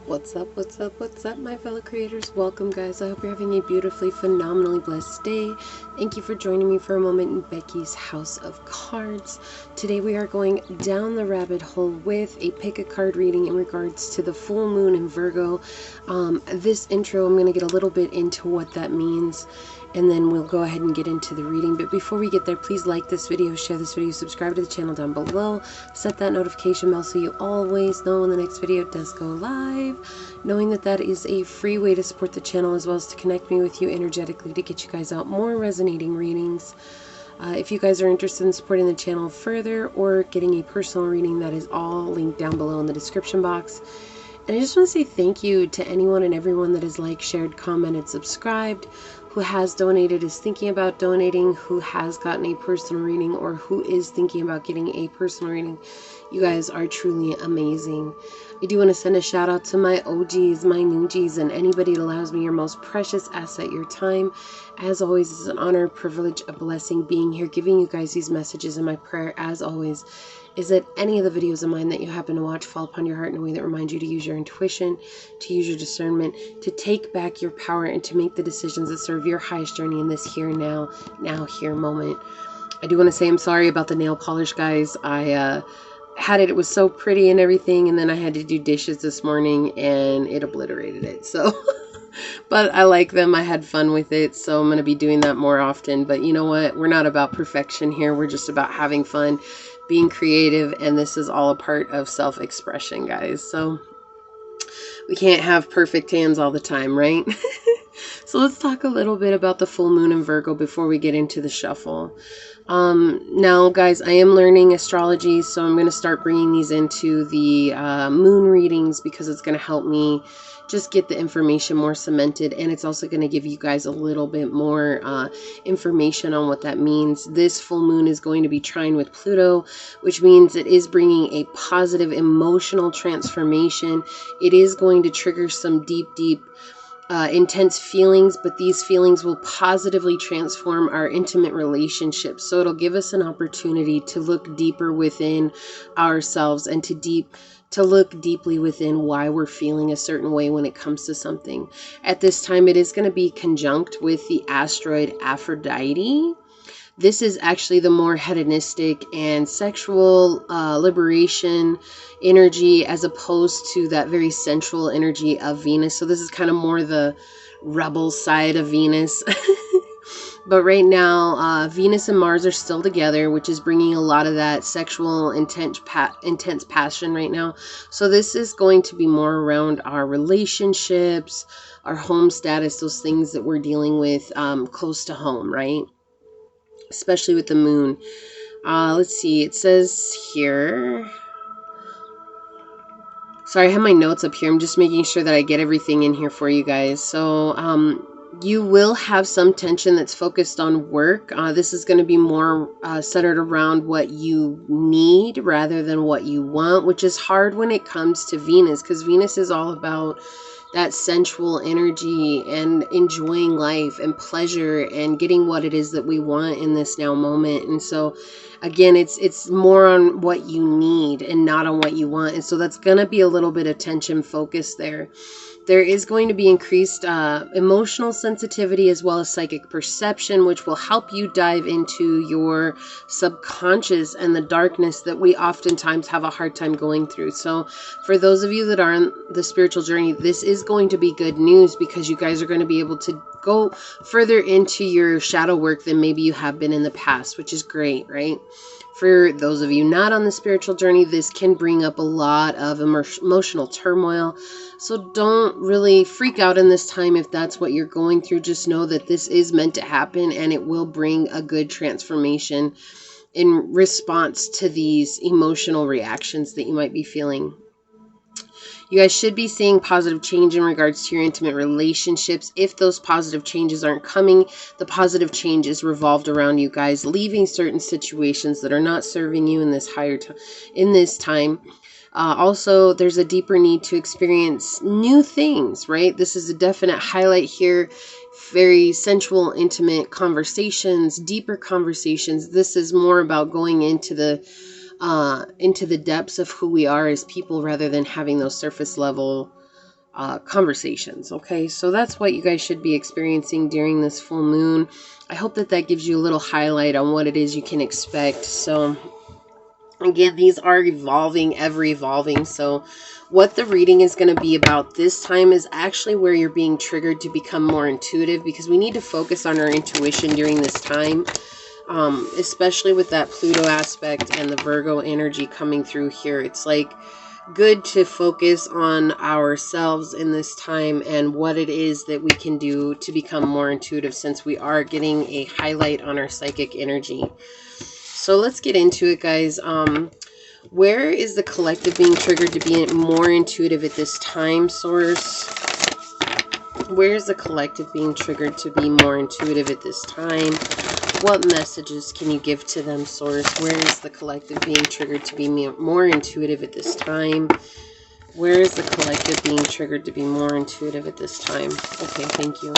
What's up, my fellow creators? Welcome, guys. I hope you're having a beautifully, phenomenally blessed day. Thank you for joining me for a moment in Becky's House of Cards. Today we are going down the rabbit hole with a pick a card reading in regards to the full moon in Virgo. This intro, I'm going to get a little bit into what that means, and then we'll go ahead and get into the reading. But before we get there, please like this video, share this video, subscribe to the channel down below, set that notification bell so you always know when the next video does go live, knowing that that is a free way to support the channel as well as to connect me with you energetically to get you guys out more resonating readings. If you guys are interested in supporting the channel further or getting a personal reading, that is all linked down below in the description box. And I just want to say thank you to anyone and everyone that has liked, shared, commented, subscribed, who has donated, is thinking about donating, who has gotten a personal reading, or who is thinking about getting a personal reading. You guys are truly amazing. I do want to send a shout out to my OGs, my newgies, and anybody that allows me your most precious asset, your time. As always, it's an honor, privilege, a blessing being here, giving you guys these messages. And my prayer, as always, is that any of the videos of mine that you happen to watch fall upon your heart in a way that reminds you to use your intuition, to use your discernment, to take back your power, and to make the decisions that serve your highest journey in this here, now, here moment. I do want to say I'm sorry about the nail polish, guys. I had it was so pretty and everything, and then I had to do dishes this morning and it obliterated it. So but I like them. I had fun with it, so I'm going to be doing that more often. But you know what? We're not about perfection here. We're just about having fun, being creative, and this is all a part of self-expression, guys. So we can't have perfect hands all the time, right? So let's talk a little bit about the full moon in Virgo before we get into the shuffle. Now, guys, I am learning astrology, so I'm going to start bringing these into the moon readings because it's going to help me just get the information more cemented, and it's also going to give you guys a little bit more information on what that means. This full moon is going to be trine with Pluto, which means it is bringing a positive emotional transformation. It is going to trigger some deep intense feelings, but these feelings will positively transform our intimate relationships. So it'll give us an opportunity to look deeper within ourselves and to look deeply within why we're feeling a certain way when it comes to something. At this time, it is going to be conjunct with the asteroid Aphrodite. This is actually the more hedonistic and sexual liberation energy as opposed to that very sensual energy of Venus. So this is kind of more the rebel side of Venus. But right now, Venus and Mars are still together, which is bringing a lot of that sexual intense passion right now. So this is going to be more around our relationships, our home status, those things that we're dealing with close to home, right? Especially with the moon. Let's see, it says here, sorry, I have my notes up here. I'm just making sure that I get everything in here for you guys. So you will have some tension that's focused on work. This is going to be more centered around what you need rather than what you want, which is hard when it comes to Venus, because Venus is all about that sensual energy and enjoying life and pleasure and getting what it is that we want in this now moment. And so again, it's more on what you need and not on what you want. And so that's going to be a little bit of tension focus there. There is going to be increased emotional sensitivity as well as psychic perception, which will help you dive into your subconscious and the darkness that we oftentimes have a hard time going through. So for those of you that are on the spiritual journey, this is going to be good news because you guys are going to be able to go further into your shadow work than maybe you have been in the past, which is great, right? For those of you not on the spiritual journey, this can bring up a lot of emotional turmoil. So don't really freak out in this time if that's what you're going through. Just know that this is meant to happen and it will bring a good transformation in response to these emotional reactions that you might be feeling. You guys should be seeing positive change in regards to your intimate relationships. If those positive changes aren't coming, the positive change is revolved around you guys leaving certain situations that are not serving you in this time. Also, there's a deeper need to experience new things, right? This is a definite highlight here. Very sensual, intimate conversations, deeper conversations. This is more about going into the depths of who we are as people rather than having those surface level conversations. Okay, so that's what you guys should be experiencing during this full moon. I hope that that gives you a little highlight on what it is you can expect. So again, these are evolving, ever evolving. So what the reading is going to be about this time is actually where you're being triggered to become more intuitive, because we need to focus on our intuition during this time, especially with that Pluto aspect and the Virgo energy coming through here. It's like good to focus on ourselves in this time and what it is that we can do to become more intuitive, since we are getting a highlight on our psychic energy. So let's get into it, guys. Where is the collective being triggered to be more intuitive at this time, Source? Where is the collective being triggered to be more intuitive at this time? What messages can you give to them, Source? Where is the collective being triggered to be more intuitive at this time? Where is the collective being triggered to be more intuitive at this time? Okay, thank you.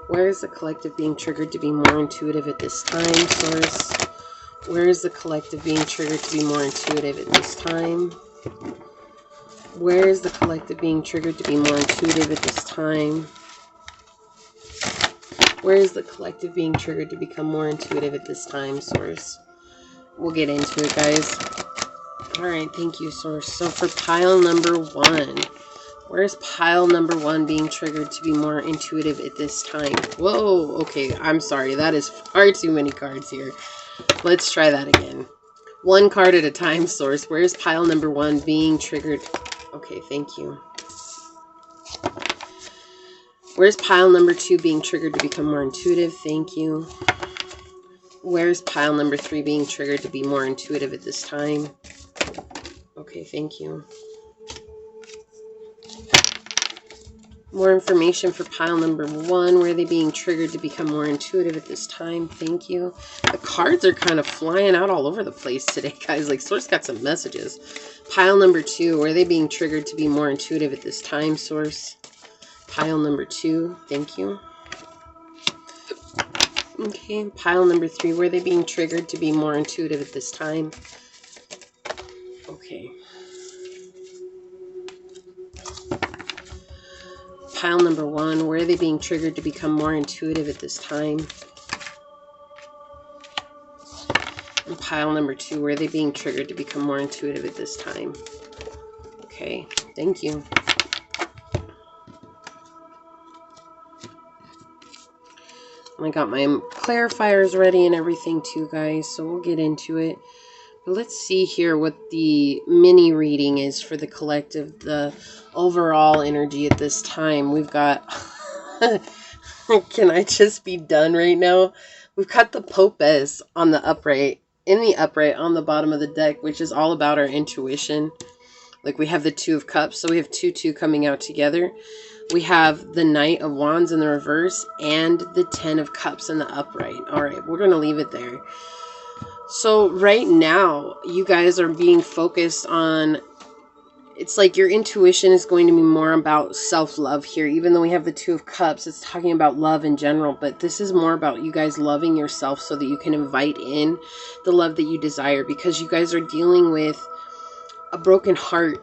Where is the collective being triggered to be more intuitive at this time, Source? Where is the collective being triggered to be more intuitive at this time? Where is the collective being triggered to be more intuitive at this time? Where is the collective being triggered to become more intuitive at this time, Source? We'll get into it, guys. Alright, thank you, Source. So for pile number 1, where's pile number 1 being triggered to be more intuitive at this time? Whoa, okay, I'm sorry. That is far too many cards here. Let's try that again. One card at a time, Source. Where's pile number 1 being triggered? Okay, thank you. Where's pile number 2 being triggered to become more intuitive? Thank you. Where's pile number 3 being triggered to be more intuitive at this time? Okay, thank you. More information for pile number 1. Where are they being triggered to become more intuitive at this time? Thank you. The cards are kind of flying out all over the place today, guys. Like, Source got some messages. Pile number 2. Where are they being triggered to be more intuitive at this time, Source? Pile number 2. Thank you. Okay, pile number 3. Where are they being triggered to be more intuitive at this time? Okay. Pile number 1. Where are they being triggered to become more intuitive at this time? And pile number 2. Where are they being triggered to become more intuitive at this time? Okay, thank you. I got my clarifiers ready and everything too, guys, so we'll get into it. But let's see here what the mini reading is for the collective, the overall energy at this time. We've got... Can I just be done right now? We've got the Popes on the upright, in the upright on the bottom of the deck, which is all about our intuition. Like, we have the 2 of Cups, so we have 2-2 coming out together. We have the Knight of Wands in the reverse and the 10 of Cups in the upright. All right, we're going to leave it there. So right now, you guys are being focused on, it's like your intuition is going to be more about self-love here. Even though we have the 2 of Cups, it's talking about love in general. But this is more about you guys loving yourself so that you can invite in the love that you desire. Because you guys are dealing with a broken heart.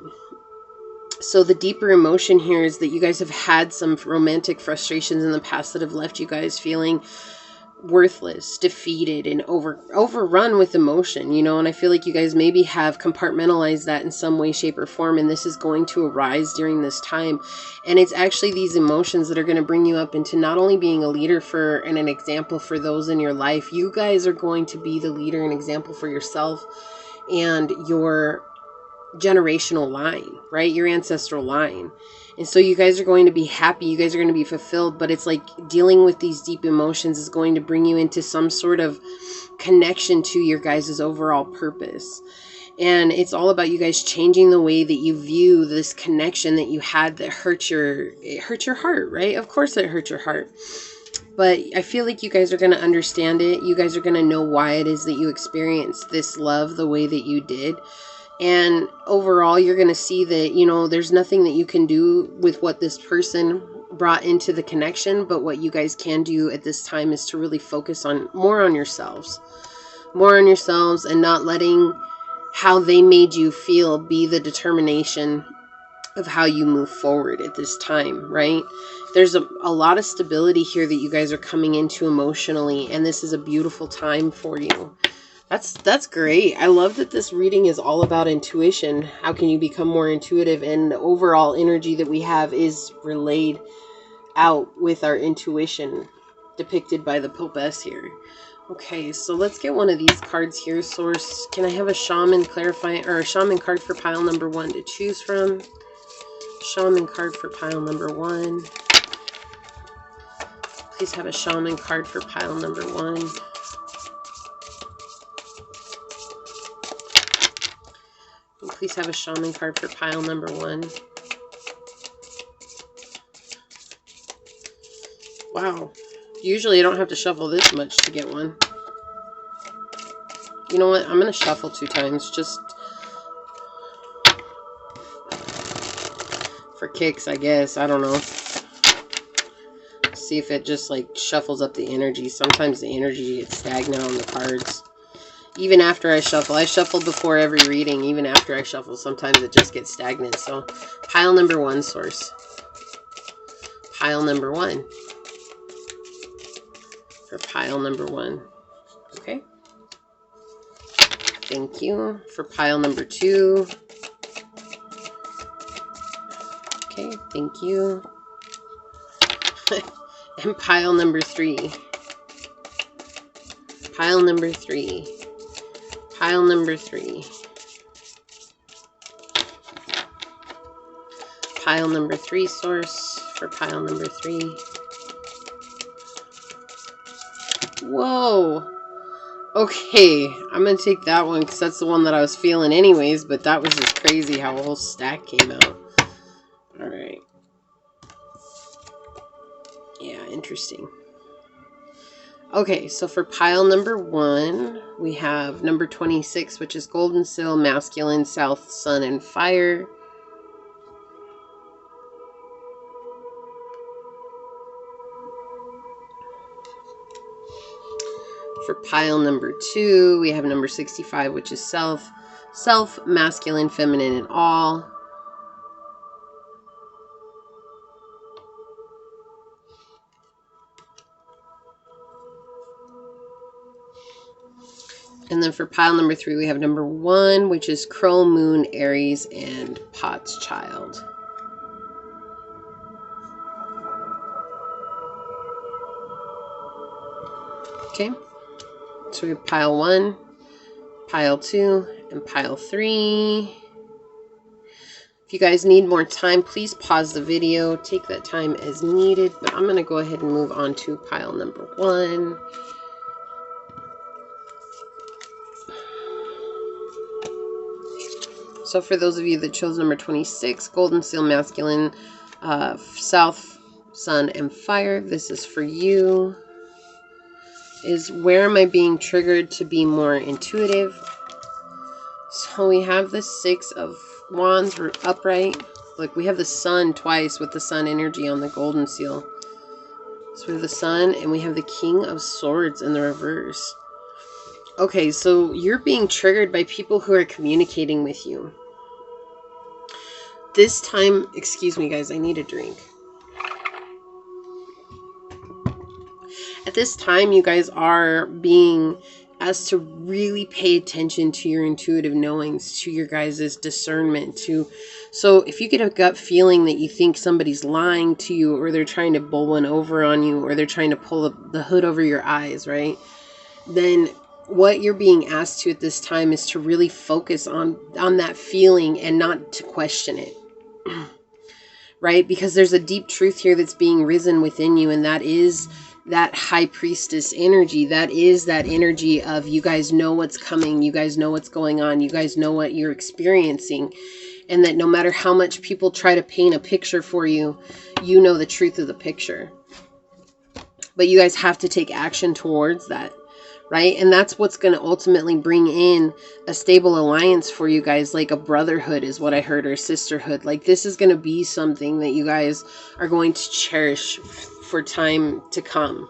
So the deeper emotion here is that you guys have had some romantic frustrations in the past that have left you guys feeling worthless, defeated, and overrun with emotion, you know. And I feel like you guys maybe have compartmentalized that in some way, shape, or form, and this is going to arise during this time. And it's actually these emotions that are going to bring you up into not only being a leader for and an example for those in your life. You guys are going to be the leader and example for yourself and your generational line, right? Your ancestral line. And so you guys are going to be happy, you guys are going to be fulfilled, but it's like dealing with these deep emotions is going to bring you into some sort of connection to your guys' overall purpose. And it's all about you guys changing the way that you view this connection that you had that hurt your heart, right? Of course it hurt your heart. But I feel like you guys are going to understand it. You guys are going to know why it is that you experienced this love the way that you did. And overall, you're going to see that, you know, there's nothing that you can do with what this person brought into the connection. But what you guys can do at this time is to really focus on more on yourselves and not letting how they made you feel be the determination of how you move forward at this time, right? There's a lot of stability here that you guys are coming into emotionally, and this is a beautiful time for you. That's great. I love that this reading is all about intuition. How can you become more intuitive? And the overall energy that we have is relayed out with our intuition, depicted by the Popess here. Okay, so let's get one of these cards here. Source, can I have a shaman clarifying, or a shaman card for pile number 1 to choose from? Shaman card for pile number 1. Please have a shaman card for pile number 1. And please have a shaman card for pile number 1. Wow. Usually I don't have to shuffle this much to get one. You know what? I'm going to shuffle 2 times just for kicks, I guess. I don't know. See if it just like shuffles up the energy. Sometimes the energy gets stagnant on the cards. Even after I shuffled before every reading. Even after I shuffle, sometimes it just gets stagnant. So pile number 1, source. Pile number 1. For pile number 1. Okay. Thank you. For pile number 2. Okay, thank you. And pile number 3. Pile number 3. Pile number 3. Pile number 3, source, for pile number 3. Whoa. Okay, I'm going to take that one because that's the one that I was feeling anyways, but that was just crazy how a whole stack came out. Alright. Yeah, interesting. Okay, so for pile number 1, we have number 26, which is Golden Seal, Masculine, South, Sun, and Fire. For pile number 2, we have number 65, which is Self, Masculine, Feminine, and All. And then for pile number 3, we have number 1, which is Crow, Moon, Aries, and Pot's Child. Okay, so we have pile 1, pile 2, and pile 3. If you guys need more time, please pause the video. Take that time as needed. But I'm going to go ahead and move on to pile number 1. So for those of you that chose number 26, Golden Seal, Masculine, South, Sun, and Fire, this is for you. Is where am I being triggered to be more intuitive? So we have the 6 of Wands upright. Look, we have the Sun twice with the Sun energy on the Golden Seal. So we have the Sun and we have the King of Swords in the reverse. Okay, so you're being triggered by people who are communicating with you. This time, excuse me guys, I need a drink. At this time, you guys are being asked to really pay attention to your intuitive knowings, to your guys' discernment. So if you get a gut feeling that you think somebody's lying to you, or they're trying to bull one over on you, or they're trying to pull the hood over your eyes, right? Then what you're being asked to at this time is to really focus on that feeling and not to question it. Right? Because there's a deep truth here that's being risen within you, and that is that high priestess energy. That is that energy of you guys know what's coming, you guys know what's going on, you guys know what you're experiencing, and that no matter how much people try to paint a picture for you, you know the truth of the picture. But you guys have to take action towards that. Right? And that's what's going to ultimately bring in a stable alliance for you guys, like a brotherhood is what I heard, or sisterhood. Like this is going to be something that you guys are going to cherish for time to come.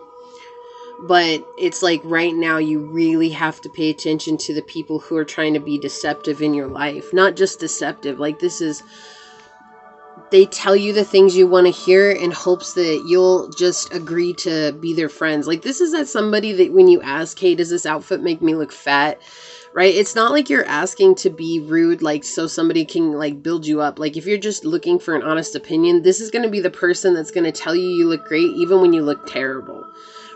But it's like right now you really have to pay attention to the people who are trying to be deceptive in your life. Not just deceptive, like this is They tell you the things you want to hear in hopes that you'll just agree to be their friends. Like, this is that somebody that when you ask, hey, does this outfit make me look fat? Right? It's not like you're asking to be rude, like, so somebody can, like, build you up. Like, if you're just looking for an honest opinion, this is going to be the person that's going to tell you you look great even when you look terrible.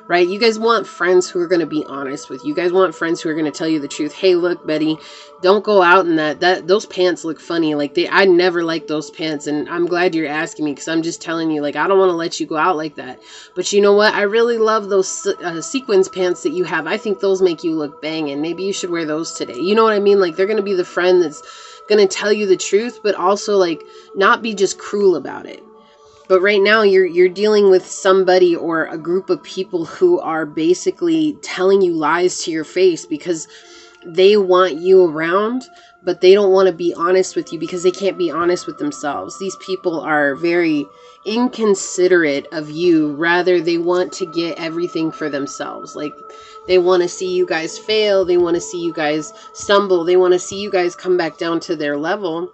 Right? You guys want friends who are going to be honest with you. You guys want friends who are going to tell you the truth. Hey, look, Betty, don't go out in those pants look funny. Like, I never liked those pants, and I'm glad you're asking me, because I'm just telling you, like, I don't want to let you go out like that. But you know what? I really love those sequins pants that you have. I think those make you look banging. Maybe you should wear those today. You know what I mean? Like, they're going to be the friend that's going to tell you the truth, but also, like, not be just cruel about it. But right now you're dealing with somebody or a group of people who are basically telling you lies to your face because they want you around, but they don't want to be honest with you because they can't be honest with themselves. These people are very inconsiderate of you. Rather, they want to get everything for themselves. Like, they want to see you guys fail. They want to see you guys stumble. They want to see you guys come back down to their level.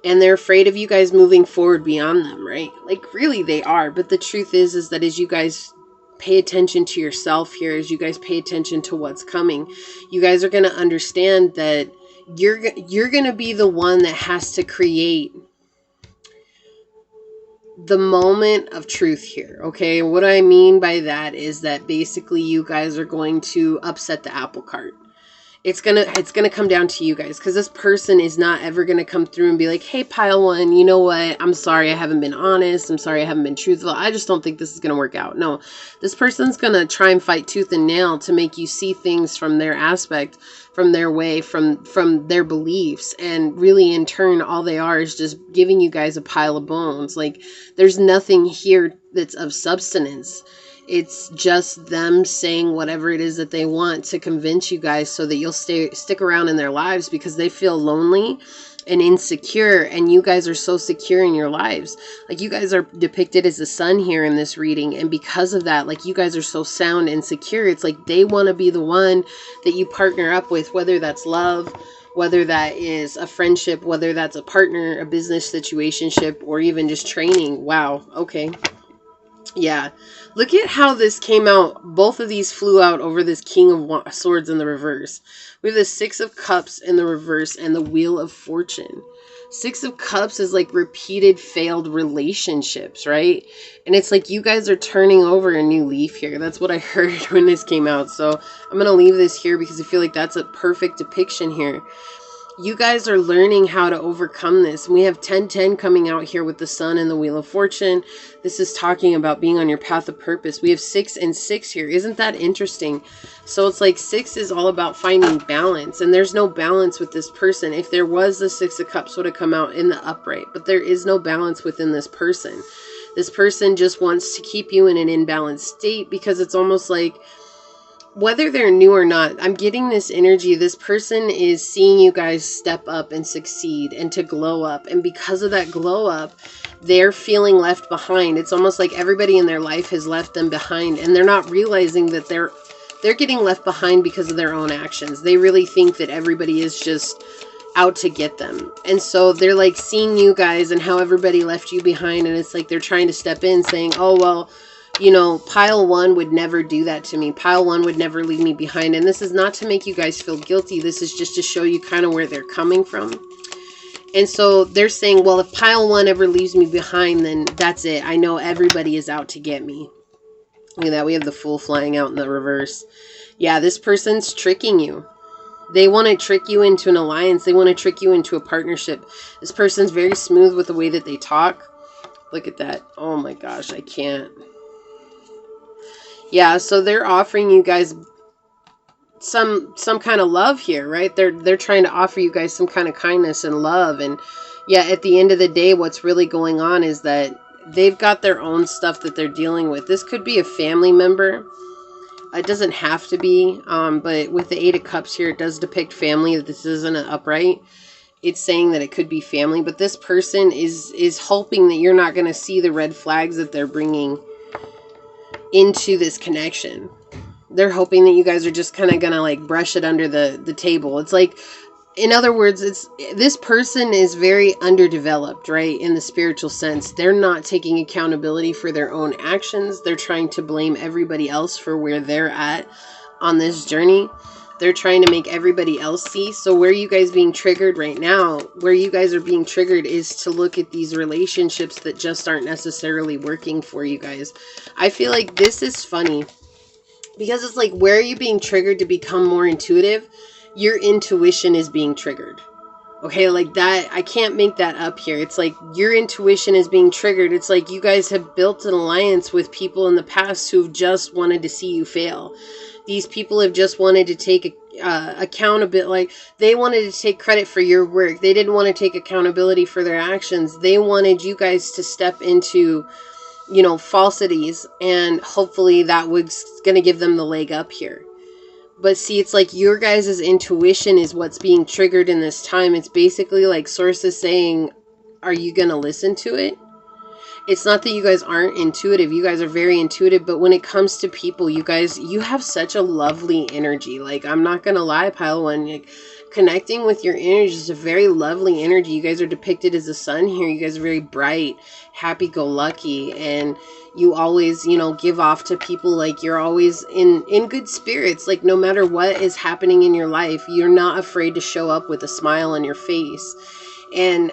And they're afraid of you guys moving forward beyond them, right? Like, really, they are. But the truth is that as you guys pay attention to yourself here, as you guys pay attention to what's coming, you guys are going to understand that you're going to be the one that has to create the moment of truth here, okay? What I mean by that is that basically you guys are going to upset the apple cart. It's gonna come down to you guys, because this person is not ever gonna come through and be like, hey, pile one, you know what, I'm sorry I haven't been honest, I'm sorry I haven't been truthful, I just don't think this is gonna work out. No, this person's gonna try and fight tooth and nail to make you see things from their aspect, from their way, from their beliefs, and really in turn all they are is just giving you guys a pile of bones. Like, there's nothing here that's of substance. It's just them saying whatever it is that they want to convince you guys so that you'll stick around in their lives, because they feel lonely and insecure, and you guys are so secure in your lives. Like, you guys are depicted as the sun here in this reading, and because of that, like, you guys are so sound and secure. It's like they want to be the one that you partner up with, whether that's love, whether that is a friendship, whether that's a partner, a business situationship, or even just training. Wow. Okay. Yeah, look at how this came out. Both of these flew out over this King of Swords in the reverse. We have the Six of Cups in the reverse and the Wheel of Fortune. Six of Cups is like repeated failed relationships, right? And it's like you guys are turning over a new leaf here. That's what I heard when this came out. So I'm going to leave this here because I feel like that's a perfect depiction here. You guys are learning how to overcome this. And we have 1010 coming out here with the Sun and the Wheel of Fortune. This is talking about being on your path of purpose. We have 6 and 6 here. Isn't that interesting? So it's like 6 is all about finding balance. And there's no balance with this person. If there was, the 6 of Cups would have come out in the upright. But there is no balance within this person. This person just wants to keep you in an imbalanced state, because it's almost like, whether they're new or not, I'm getting this energy. This person is seeing you guys step up and succeed and to glow up. And because of that glow up, they're feeling left behind. It's almost like everybody in their life has left them behind, and they're not realizing that they're getting left behind because of their own actions. They really think that everybody is just out to get them. And so they're like seeing you guys and how everybody left you behind. And it's like they're trying to step in saying, oh, well, you know, pile one would never do that to me. Pile one would never leave me behind. And this is not to make you guys feel guilty. This is just to show you kind of where they're coming from. And so they're saying, well, if pile one ever leaves me behind, then that's it. I know everybody is out to get me. Look at that. We have the Fool flying out in the reverse. Yeah, this person's tricking you. They want to trick you into an alliance. They want to trick you into a partnership. This person's very smooth with the way that they talk. Look at that. Oh my gosh, I can't. Yeah, so they're offering you guys some kind of love here, right? They're trying to offer you guys some kind of kindness and love. And yeah, at the end of the day, what's really going on is that they've got their own stuff that they're dealing with. This could be a family member. It doesn't have to be, but with the 8 of Cups here, it does depict family. This isn't an upright. It's saying that it could be family, but this person is hoping that you're not going to see the red flags that they're bringing into this connection. They're hoping that you guys are just kind of gonna like brush it under the table. It's like in other words, this person is very underdeveloped, right? In the spiritual sense, they're not taking accountability for their own actions. They're trying to blame everybody else for where they're at on this journey. They're trying to make everybody else see. So where you guys being triggered right now, where you guys are being triggered is to look at these relationships that just aren't necessarily working for you guys. I feel like this is funny because it's like, where are you being triggered to become more intuitive? Your intuition is being triggered. Okay, like that, I can't make that up here. It's like your intuition is being triggered. It's like you guys have built an alliance with people in the past who've just wanted to see you fail. These people have just wanted to take accountability, like they wanted to take credit for your work. They didn't want to take accountability for their actions. They wanted you guys to step into, you know, falsities, and hopefully that was going to give them the leg up here. But see, it's like your guys' intuition is what's being triggered in this time. It's basically like Source is saying, are you going to listen to it? It's not that you guys aren't intuitive. You guys are very intuitive. But when it comes to people, you guys, you have such a lovely energy. Like, I'm not going to lie, Pile One. Like, connecting with your energy is a very lovely energy. You guys are depicted as the sun here. You guys are very bright, happy-go-lucky, and you always, you know, give off to people. Like, you're always in good spirits. Like, no matter what is happening in your life, you're not afraid to show up with a smile on your face. And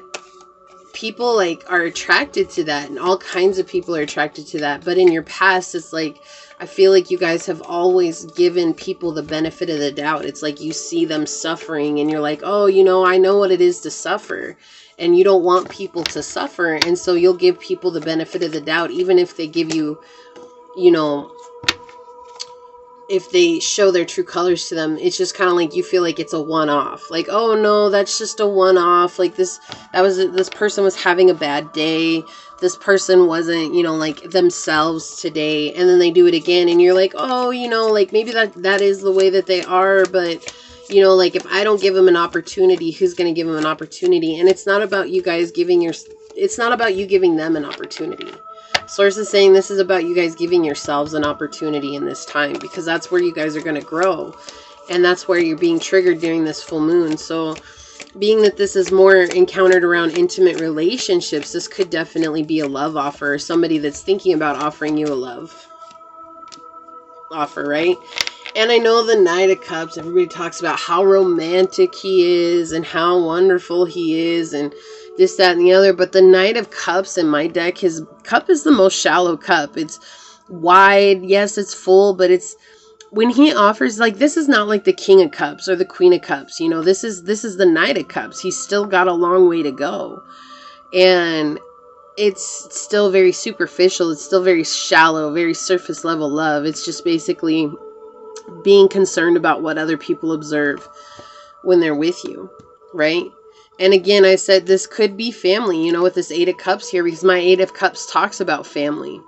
people like are attracted to that, and all kinds of people are attracted to that. But in your past, it's like, I feel like you guys have always given people the benefit of the doubt. It's like you see them suffering and you're like, oh, you know, I know what it is to suffer. And you don't want people to suffer. And so you'll give people the benefit of the doubt, even if they give you, you know, if they show their true colors to them. It's just kind of like you feel like it's a one-off. Like, oh no, that's just a one-off. Like this person was having a bad day. This person wasn't, you know, like themselves today. And then they do it again. And you're like, oh, you know, like maybe that is the way that they are. But, you know, like if I don't give them an opportunity, who's going to give them an opportunity? And it's not about you guys it's not about you giving them an opportunity. Source is saying this is about you guys giving yourselves an opportunity in this time, because that's where you guys are going to grow. And that's where you're being triggered during this full moon. So being that this is more encountered around intimate relationships, this could definitely be a love offer, or somebody that's thinking about offering you a love offer, right? And I know the Knight of Cups, everybody talks about how romantic he is and how wonderful he is and this, that, and the other. But the Knight of Cups in my deck, his cup is the most shallow cup. It's wide. Yes, it's full, but it's, when he offers, like, this is not like the King of Cups or the Queen of Cups. You know, this is the Knight of Cups. He's still got a long way to go. And it's still very superficial. It's still very shallow, very surface level love. It's just basically being concerned about what other people observe when they're with you, right? And again, I said this could be family, you know, with this Eight of Cups here, because my Eight of Cups talks about family.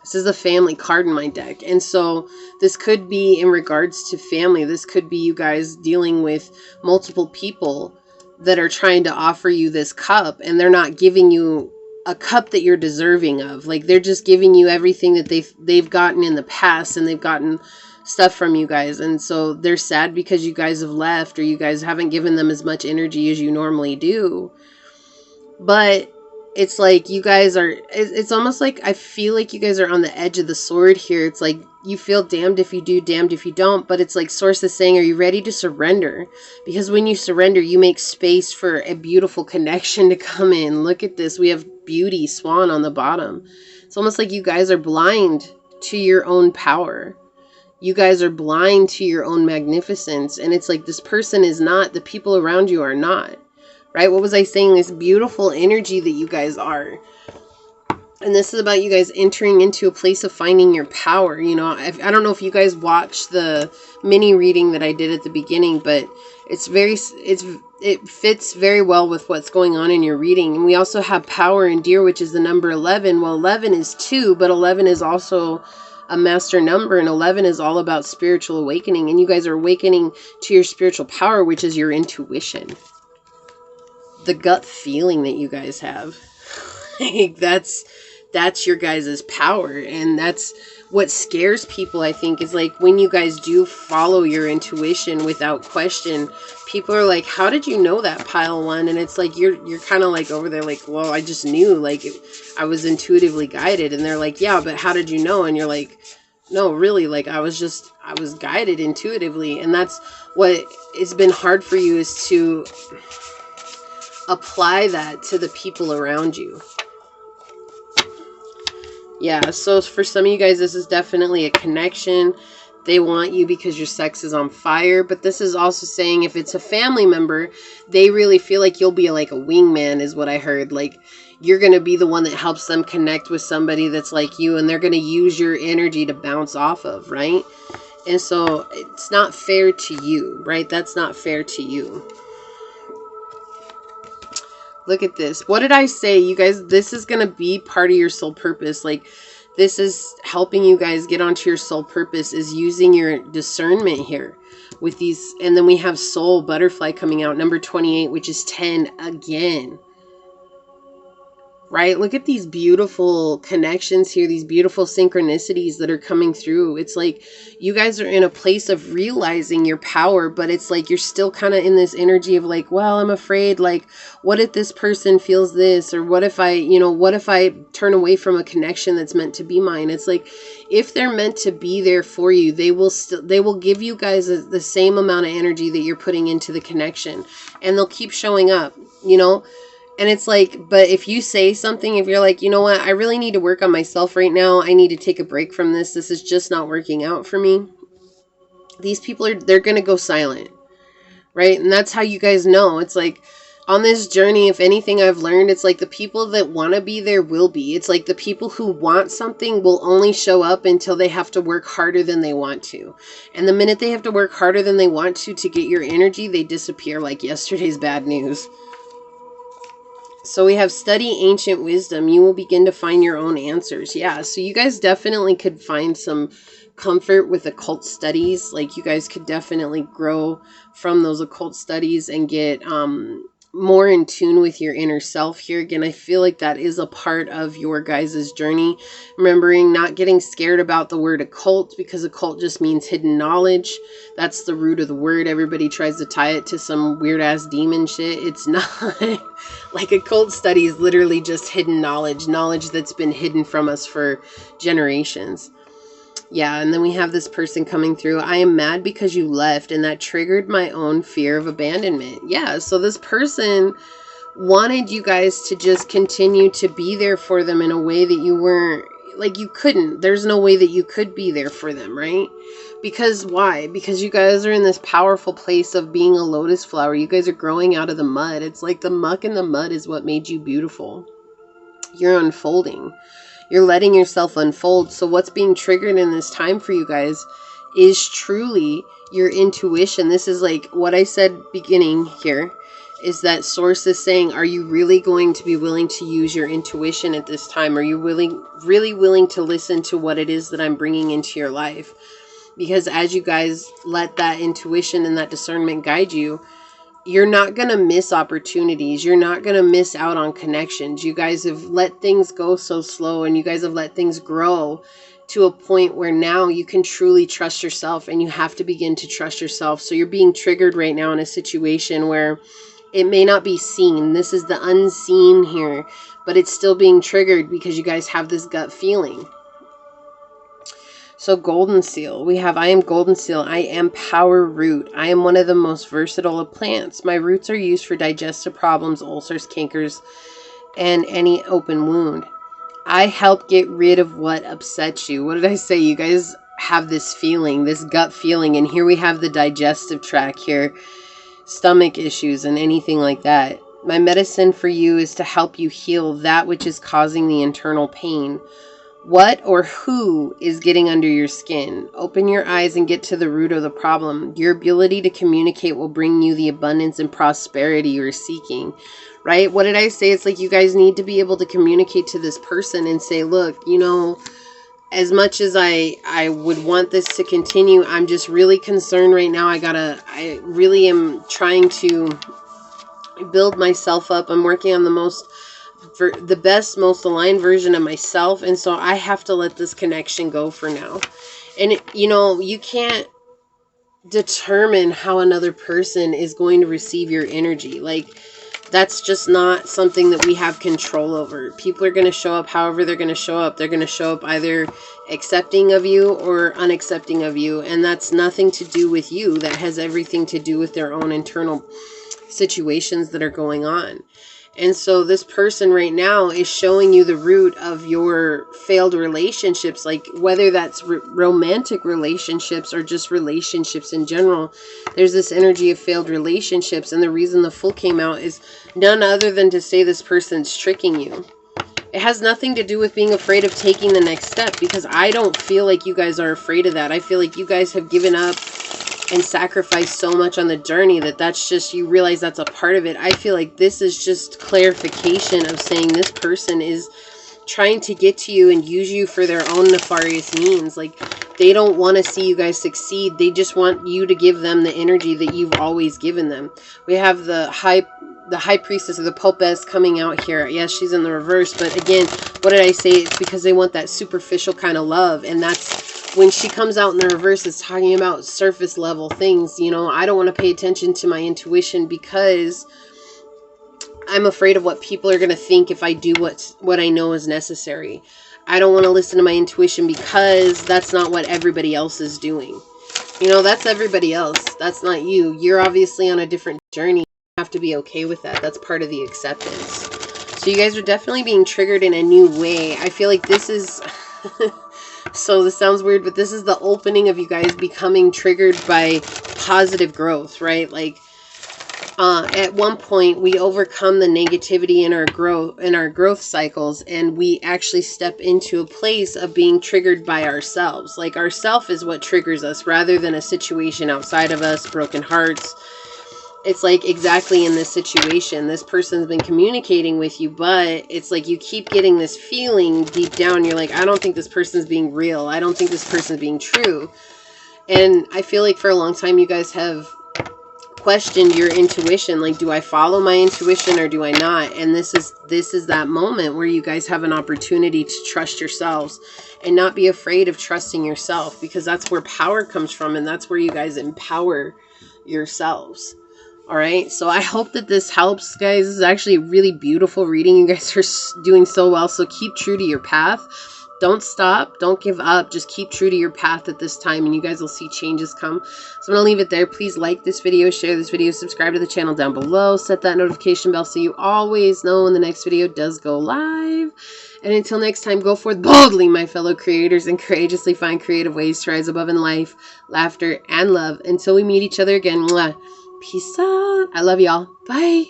This is a family card in my deck. And so this could be in regards to family. This could be you guys dealing with multiple people that are trying to offer you this cup, and they're not giving you a cup that you're deserving of. Like, they're just giving you everything that they've gotten in the past, and they've gotten stuff from you guys. And so they're sad because you guys have left, or you guys haven't given them as much energy as you normally do. But it's like you guys are, it's almost like I feel like you guys are on the edge of the sword here. It's like you feel damned if you do, damned if you don't. But it's like Source is saying, are you ready to surrender? Because when you surrender, you make space for a beautiful connection to come in. Look at this. We have Beauty, Swan on the bottom. It's almost like you guys are blind to your own power. You guys are blind to your own magnificence. And it's like this person is not, the people around you are not. Right? What was I saying? This beautiful energy that you guys are. And this is about you guys entering into a place of finding your power. You know, I don't know if you guys watched the mini reading that I did at the beginning, but it fits very well with what's going on in your reading. And we also have power in Deer, which is the number 11. Well, 11 is 2, but 11 is also a master number, and 11 is all about spiritual awakening. And you guys are awakening to your spiritual power, which is your intuition. The gut feeling that you guys have. Like, that's your guys' power, and that's what scares people, I think, is like when you guys do follow your intuition without question, people are like, how did you know that, pile one? And it's like, you're kind of like over there like, well, I just knew, like I was intuitively guided. And they're like, yeah, but how did you know? And you're like, no, really, like I was guided intuitively. And that's what has been hard for you, is to apply that to the people around you. Yeah, so for some of you guys, this is definitely a connection. They want you because your sex is on fire. But this is also saying if it's a family member, they really feel like you'll be like a wingman, is what I heard. Like you're going to be the one that helps them connect with somebody that's like you, and they're going to use your energy to bounce off of, right? And so it's not fair to you, right? That's not fair to you. Look at this. What did I say? You guys, this is going to be part of your soul purpose. Like, this is helping you guys get onto your soul purpose, is using your discernment here with these. And then we have soul butterfly coming out, number 28, which is 10 again. Right? Look at these beautiful connections here, these beautiful synchronicities that are coming through. It's like you guys are in a place of realizing your power, but it's like you're still kind of in this energy of like, well, I'm afraid, like, what if this person feels this? Or what if I, what if I turn away from a connection that's meant to be mine? It's like, if they're meant to be there for you, they will give you guys the same amount of energy that you're putting into the connection, and they'll keep showing up, And it's like, but if you say something, if you're like, you know what, I really need to work on myself right now. I need to take a break from this. This is just not working out for me. These people they're going to go silent, right? And that's how you guys know. It's like on this journey, if anything I've learned, it's like the people that want to be there will be. It's like the people who want something will only show up until they have to work harder than they want to. And the minute they have to work harder than they want to get your energy, they disappear like yesterday's bad news. So we have study ancient wisdom. You will begin to find your own answers. Yeah, so you guys definitely could find some comfort with occult studies. Like you guys could definitely grow from those occult studies and get more in tune with your inner self here. Again, I feel like that is a part of your guys' journey. Remembering not getting scared about the word occult, because occult just means hidden knowledge. That's the root of the word. Everybody tries to tie it to some weird ass demon shit. It's not. Like occult study is literally just hidden knowledge that's been hidden from us for generations. Yeah, and then we have this person coming through. I am mad because you left, and that triggered my own fear of abandonment. Yeah, so this person wanted you guys to just continue to be there for them in a way that you weren't, like you couldn't. There's no way that you could be there for them, right? Because why? Because you guys are in this powerful place of being a lotus flower. You guys are growing out of the mud. It's like the muck and the mud is what made you beautiful. You're unfolding. You're letting yourself unfold. So what's being triggered in this time for you guys is truly your intuition. This is like what I said beginning here, is that source is saying, are you really going to be willing to use your intuition at this time? Are you really willing to listen to what it is that I'm bringing into your life? Because as you guys let that intuition and that discernment guide you, you're not going to miss opportunities. You're not going to miss out on connections. You guys have let things go so slow, and you guys have let things grow to a point where now you can truly trust yourself, and you have to begin to trust yourself. So you're being triggered right now in a situation where it may not be seen. This is the unseen here, but it's still being triggered because you guys have this gut feeling. So golden seal, we have, I am golden seal. I am power root. I am one of the most versatile of plants. My roots are used for digestive problems, ulcers, cankers, and any open wound. I help get rid of what upsets you. What did I say? You guys have this feeling, this gut feeling. And here we have the digestive tract here, stomach issues and anything like that. My medicine for you is to help you heal that which is causing the internal pain. What or who is getting under your skin? Open your eyes and get to the root of the problem. Your ability to communicate will bring you the abundance and prosperity you're seeking, right? What did I say? It's like you guys need to be able to communicate to this person and say, look, as much as I would want this to continue, I'm just really concerned right now. I really am trying to build myself up. I'm working on the most the best, most aligned version of myself. And so I have to let this connection go for now. And, you know, you can't determine how another person is going to receive your energy. Like, that's just not something that we have control over. People are going to show up however they're going to show up. They're going to show up either accepting of you or unaccepting of you. And that's nothing to do with you. That has everything to do with their own internal situations that are going on. And so this person right now is showing you the root of your failed relationships, like whether that's romantic relationships or just relationships in general. There's this energy of failed relationships. And the reason the Fool came out is none other than to say this person's tricking you. It has nothing to do with being afraid of taking the next step, because I don't feel like you guys are afraid of that. I feel like you guys have given up and sacrificed so much on the journey that's just, you realize that's a part of it. I feel like this is just clarification of saying this person is trying to get to you and use you for their own nefarious means. Like, they don't want to see you guys succeed. They just want you to give them the energy that you've always given them. We have the high priestess or the popess coming out here. Yes, she's in the reverse, but again, what did I say? It's because they want that superficial kind of love. And that's when she comes out in the reverse, it's talking about surface level things. You know, I don't want to pay attention to my intuition because I'm afraid of what people are going to think if I do what I know is necessary. I don't want to listen to my intuition because that's not what everybody else is doing. You know, that's everybody else. That's not you. You're obviously on a different journey. You have to be okay with that. That's part of the acceptance. So you guys are definitely being triggered in a new way. I feel like this is... So this sounds weird, but this is the opening of you guys becoming triggered by positive growth, right? Like, at one point we overcome the negativity in our growth cycles, and we actually step into a place of being triggered by ourselves. Like, ourself is what triggers us rather than a situation outside of us, broken hearts. It's like exactly in this situation, this person's been communicating with you, but it's like you keep getting this feeling deep down. You're like, I don't think this person's being real. I don't think this person's being true. And I feel like for a long time you guys have questioned your intuition. Like, do I follow my intuition or do I not? And this is that moment where you guys have an opportunity to trust yourselves and not be afraid of trusting yourself, because that's where power comes from, and that's where you guys empower yourselves. All right, so I hope that this helps, guys. This is actually a really beautiful reading. You guys are doing so well, so keep true to your path. Don't stop. Don't give up. Just keep true to your path at this time, and you guys will see changes come. So I'm going to leave it there. Please like this video, share this video, subscribe to the channel down below, set that notification bell so you always know when the next video does go live. And until next time, go forth boldly, my fellow creators, and courageously find creative ways to rise above in life, laughter, and love. Until we meet each other again, mwah. Peace out. I love y'all. Bye.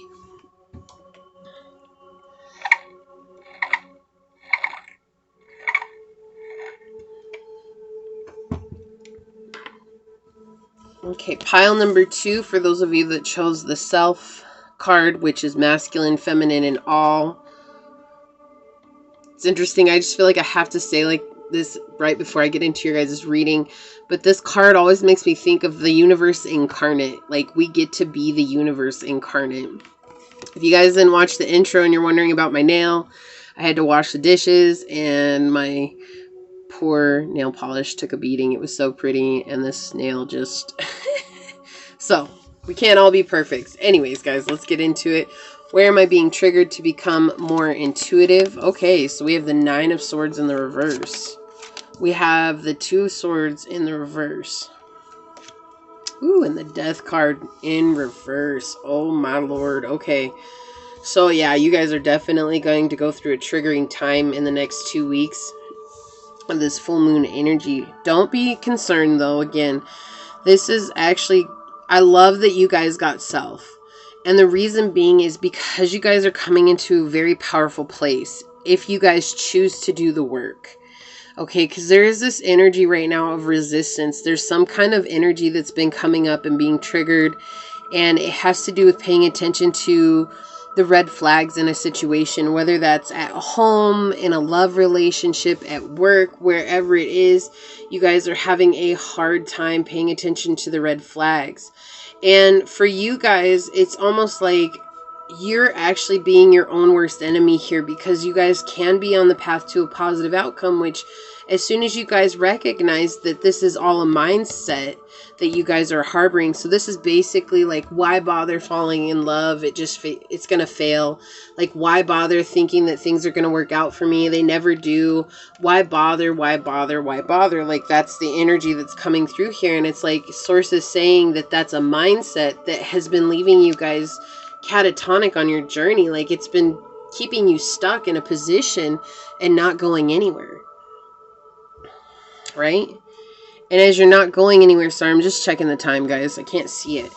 Okay, pile number 2 for those of you that chose the Self card, which is masculine, feminine, and all. It's interesting. I just feel like I have to say like this right before I get into your guys' reading. But this card always makes me think of the universe incarnate. Like, we get to be the universe incarnate. If you guys didn't watch the intro and you're wondering about my nail, I had to wash the dishes and my poor nail polish took a beating. It was so pretty, and this nail just... So, we can't all be perfect. Anyways, guys, let's get into it. Where am I being triggered to become more intuitive? Okay, so we have the 9 of Swords in the reverse. We have the 2 Swords in the reverse. Ooh, and the Death card in reverse. Oh my lord. Okay. So yeah, you guys are definitely going to go through a triggering time in the next 2 weeks of this full moon energy. Don't be concerned though. Again, this is actually, I love that you guys got Self. And the reason being is because you guys are coming into a very powerful place if you guys choose to do the work. Okay, because there is this energy right now of resistance. There's some kind of energy that's been coming up and being triggered. And it has to do with paying attention to the red flags in a situation, whether that's at home, in a love relationship, at work, wherever it is. You guys are having a hard time paying attention to the red flags. And for you guys, it's almost like you're actually being your own worst enemy here, because you guys can be on the path to a positive outcome, which as soon as you guys recognize that this is all a mindset that you guys are harboring. So this is basically like, why bother falling in love? It's going to fail. Like, why bother thinking that things are going to work out for me? They never do. Why bother? Why bother? Why bother? Like, that's the energy that's coming through here. And it's like Source is saying that that's a mindset that has been leaving you guys catatonic on your journey. Like, it's been keeping you stuck in a position and not going anywhere, right? And as you're not going anywhere, sorry, I'm just checking the time, guys, I can't see it.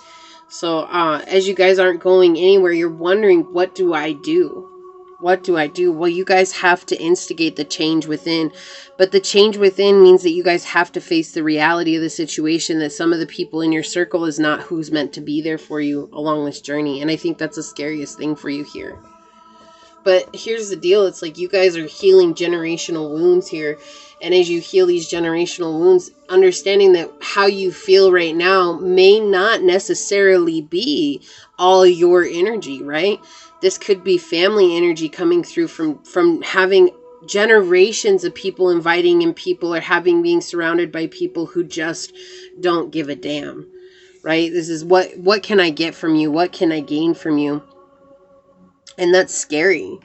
So as you guys aren't going anywhere, you're wondering, what do I do? What do I do? Well, you guys have to instigate the change within. But the change within means that you guys have to face the reality of the situation, that some of the people in your circle is not who's meant to be there for you along this journey. And I think that's the scariest thing for you here. But here's the deal. It's like you guys are healing generational wounds here. And as you heal these generational wounds, understanding that how you feel right now may not necessarily be all your energy, right? This could be family energy coming through from having generations of people inviting in people, or being surrounded by people who just don't give a damn, right? This is what can I get from you? What can I gain from you? And that's scary,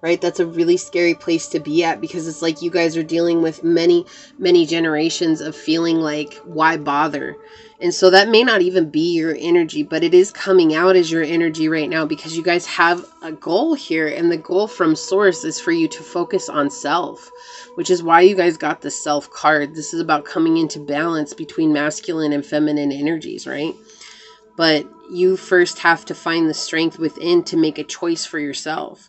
right? That's a really scary place to be at, because it's like you guys are dealing with many, many generations of feeling like, why bother? And so that may not even be your energy, but it is coming out as your energy right now, because you guys have a goal here. And the goal from Source is for you to focus on self, which is why you guys got the Self card. This is about coming into balance between masculine and feminine energies, right? But you first have to find the strength within to make a choice for yourself,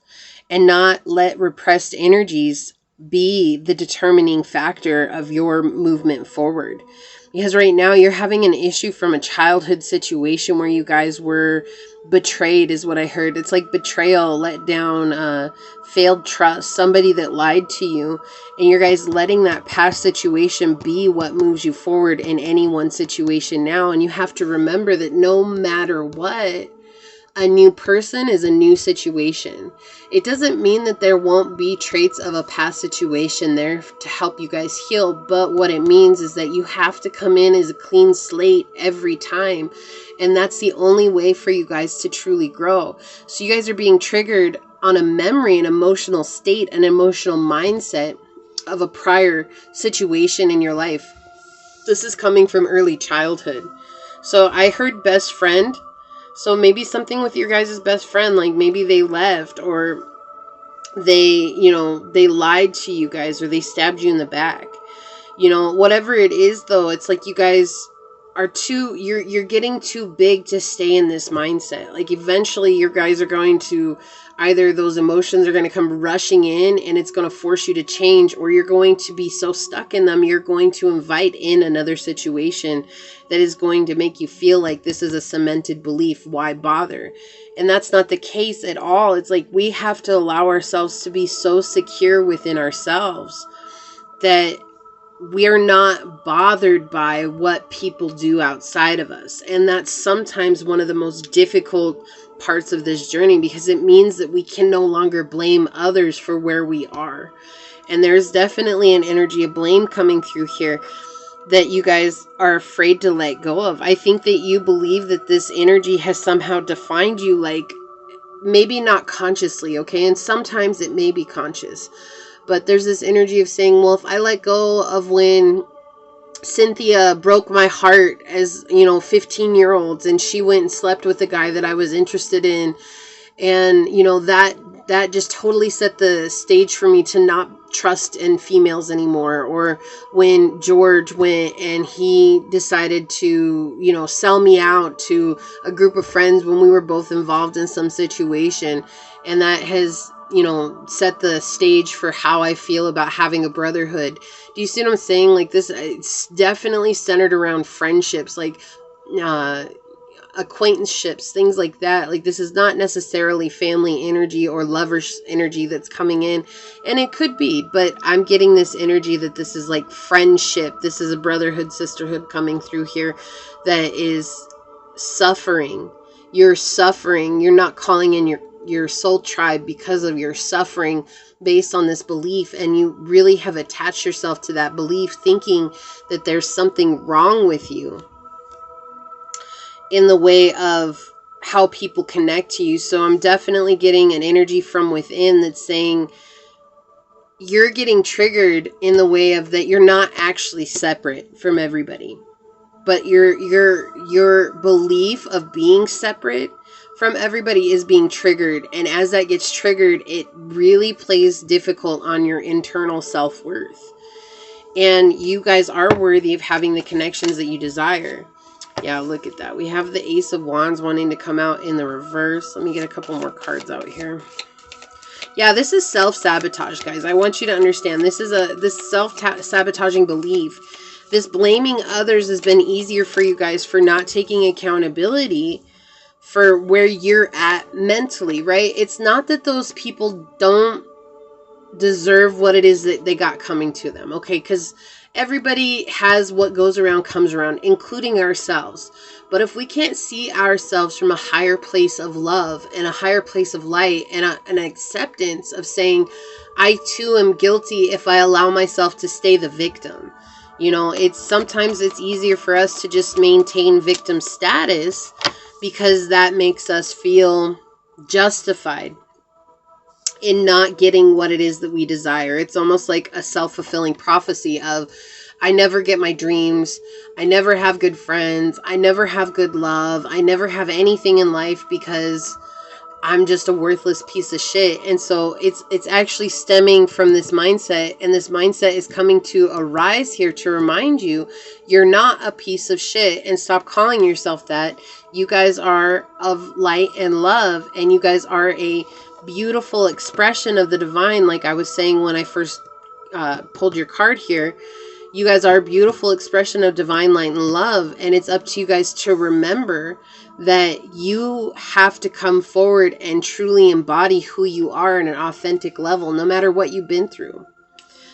and not let repressed energies be the determining factor of your movement forward. Because right now you're having an issue from a childhood situation where you guys were betrayed, is what I heard. It's like betrayal, let down, failed trust, somebody that lied to you, and you're guys letting that past situation be what moves you forward in any one situation now. And you have to remember that no matter what, a new person is a new situation. It doesn't mean that there won't be traits of a past situation there to help you guys heal, but what it means is that you have to come in as a clean slate every time. And that's the only way for you guys to truly grow. So you guys are being triggered on a memory, an emotional state, an emotional mindset of a prior situation in your life. This is coming from early childhood. So I heard best friend. So maybe something with your guys' best friend, like maybe they left, or they, they lied to you guys, or they stabbed you in the back. Whatever it is, though, it's like you guys are you're getting too big to stay in this mindset. Like eventually you guys are going to, either those emotions are going to come rushing in and it's going to force you to change, or you're going to be so stuck in them, you're going to invite in another situation that is going to make you feel like this is a cemented belief. Why bother? And that's not the case at all. It's like we have to allow ourselves to be so secure within ourselves that we are not bothered by what people do outside of us. And that's sometimes one of the most difficult parts of this journey, because it means that we can no longer blame others for where we are. And there's definitely an energy of blame coming through here that you guys are afraid to let go of. I think that you believe that this energy has somehow defined you, like maybe not consciously, okay? And sometimes it may be conscious. But there's this energy of saying, well, if I let go of when Cynthia broke my heart as, 15-year-olds, and she went and slept with the guy that I was interested in, and, that just totally set the stage for me to not trust in females anymore. Or when George went and he decided to, sell me out to a group of friends when we were both involved in some situation, and that has set the stage for how I feel about having a brotherhood. Do you see what I'm saying? Like this, it's definitely centered around friendships, like acquaintanceships, things like that. Like this is not necessarily family energy or lovers energy that's coming in, and it could be, but I'm getting this energy that this is like friendship. This is a brotherhood, sisterhood coming through here that is suffering. you're suffering. You're not calling in your soul tribe because of your suffering based on this belief, and you really have attached yourself to that belief, thinking that there's something wrong with you in the way of how people connect to you. So I'm definitely getting an energy from within that's saying you're getting triggered in the way of that you're not actually separate from everybody, but your belief of being separate from everybody is being triggered, and as that gets triggered, it really plays difficult on your internal self-worth. And you guys are worthy of having the connections that you desire. Yeah, look at that. We have the Ace of Wands wanting to come out in the reverse. Let me get a couple more cards out here. Yeah, this is self-sabotage, guys. I want you to understand this is this self-sabotaging belief. This blaming others has been easier for you guys for not taking accountability for where you're at mentally, right? It's not that those people don't deserve what it is that they got coming to them, okay? Because everybody has what goes around comes around, including ourselves. But if we can't see ourselves from a higher place of love and a higher place of light and an acceptance of saying, I too am guilty if I allow myself to stay the victim. You know, sometimes it's easier for us to just maintain victim status because that makes us feel justified in not getting what it is that we desire. It's almost like a self-fulfilling prophecy of, I never get my dreams, I never have good friends, I never have good love, I never have anything in life because I'm just a worthless piece of shit. And so it's actually stemming from this mindset, and this mindset is coming to arise here to remind you you're not a piece of shit, and stop calling yourself that. You guys are of light and love, and you guys are a beautiful expression of the divine. Like I was saying when I first pulled your card here, you guys are a beautiful expression of divine light and love, and it's up to you guys to remember that you have to come forward and truly embody who you are in an authentic level, no matter what you've been through.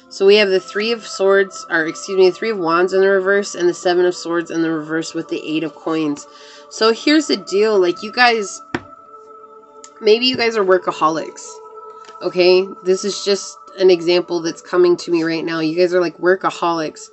So we have the Three of Swords, or excuse me, the Three of Wands in the reverse, and the Seven of Swords in the reverse with the Eight of Coins. So here's the deal, like you guys, maybe you guys are workaholics, okay? This is just an example that's coming to me right now. You guys are like workaholics.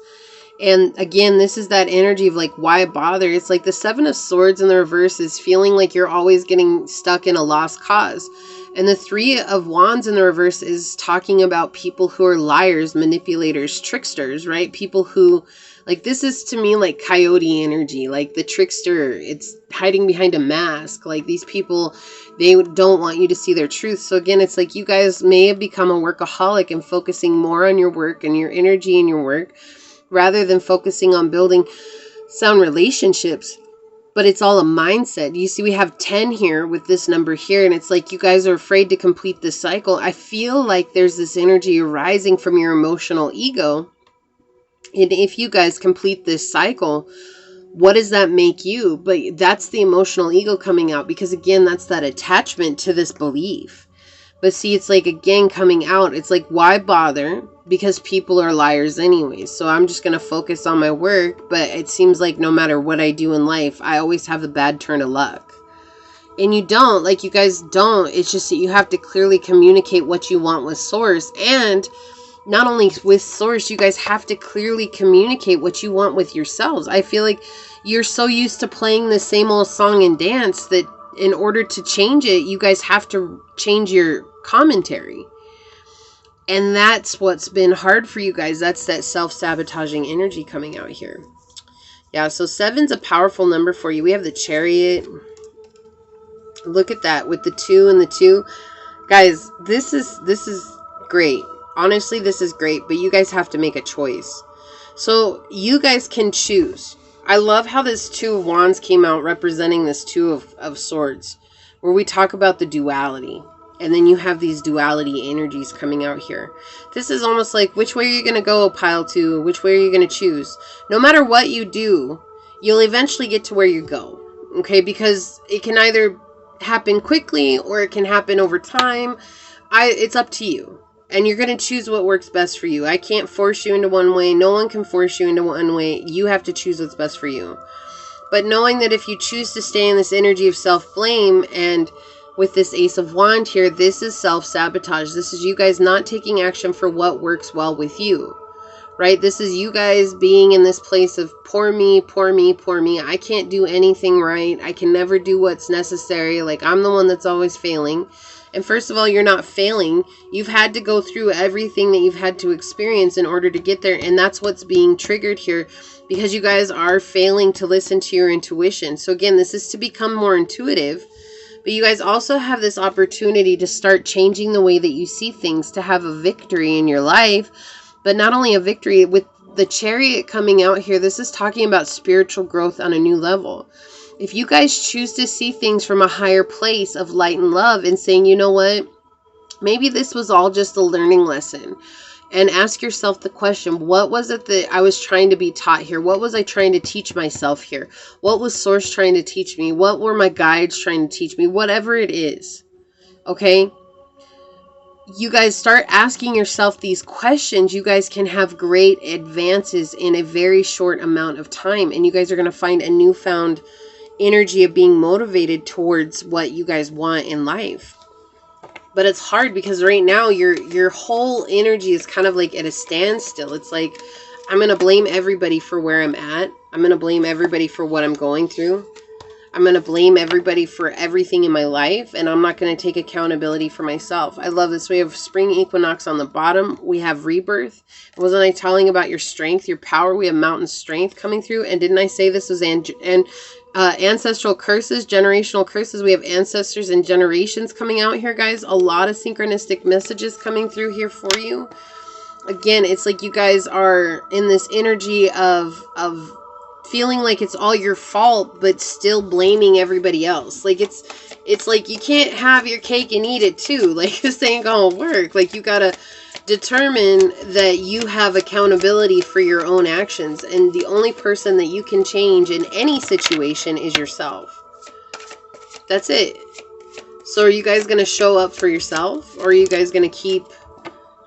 And again, this is that energy of like, why bother? It's like the Seven of Swords in the reverse is feeling like you're always getting stuck in a lost cause. And the Three of Wands in the reverse is talking about people who are liars, manipulators, tricksters, right? People who, like, this is to me like coyote energy, like the trickster. It's hiding behind a mask. Like these people, they don't want you to see their truth. So again, it's like you guys may have become a workaholic and focusing more on your work and your energy in your work, rather than focusing on building sound relationships. But it's all a mindset. You see, we have 10 here with this number here, and it's like you guys are afraid to complete this cycle. I feel like there's this energy arising from your emotional ego. And if you guys complete this cycle, what does that make you? But that's the emotional ego coming out, because again, that's that attachment to this belief. But see, it's like, again, coming out, it's like, why bother? Because people are liars anyways. So I'm just going to focus on my work. But it seems like no matter what I do in life, I always have a bad turn of luck. And you don't, like you guys don't. It's just that you have to clearly communicate what you want with Source. And not only with Source, you guys have to clearly communicate what you want with yourselves. I feel like you're so used to playing the same old song and dance that in order to change it, you guys have to change your commentary. And that's what's been hard for you guys. That's that self-sabotaging energy coming out here. Yeah, so 7's a powerful number for you. We have the Chariot. Look at that with the 2 and the 2. Guys, this is great. Honestly, this is great, but you guys have to make a choice. So you guys can choose. I love how this 2 of Wands came out representing this 2 of Swords, where we talk about the duality. And then you have these duality energies coming out here. This is almost like, which way are you going to go, pile 2? Which way are you going to choose? No matter what you do, you'll eventually get to where you go. Okay, because it can either happen quickly or it can happen over time. It's up to you. And you're going to choose what works best for you. I can't force you into one way. No one can force you into one way. You have to choose what's best for you. But knowing that if you choose to stay in this energy of self-blame, and with this Ace of Wands here, this is self-sabotage. This is you guys not taking action for what works well with you, right? This is you guys being in this place of poor me, poor me, poor me. I can't do anything right. I can never do what's necessary. Like, I'm the one that's always failing. And first of all, you're not failing. You've had to go through everything that you've had to experience in order to get there. And that's what's being triggered here, because you guys are failing to listen to your intuition. So again, this is to become more intuitive. But you guys also have this opportunity to start changing the way that you see things, to have a victory in your life. But not only a victory, with the Chariot coming out here, this is talking about spiritual growth on a new level. If you guys choose to see things from a higher place of light and love, and saying, you know what, maybe this was all just a learning lesson. And ask yourself the question, what was it that I was trying to be taught here? What was I trying to teach myself here? What was Source trying to teach me? What were my guides trying to teach me? Whatever it is, okay? You guys start asking yourself these questions. You guys can have great advances in a very short amount of time. And you guys are going to find a newfound energy of being motivated towards what you guys want in life. But it's hard because right now your whole energy is kind of like at a standstill. It's like, I'm going to blame everybody for where I'm at. I'm going to blame everybody for what I'm going through. I'm going to blame everybody for everything in my life. And I'm not going to take accountability for myself. I love this. We have spring equinox on the bottom. We have rebirth. Wasn't I telling about your strength, your power? We have mountain strength coming through. And didn't I say this was ancestral curses, generational curses? We have ancestors and generations coming out here, guys. A lot of synchronistic messages coming through here for you. Again, it's like you guys are in this energy of feeling like it's all your fault, but still blaming everybody else. Like, it's like you can't have your cake and eat it too. Like, this ain't gonna work. Like, you gotta determine that you have accountability for your own actions, and the only person that you can change in any situation is yourself. That's it. So are you guys going to show up for yourself, or are you guys going to keep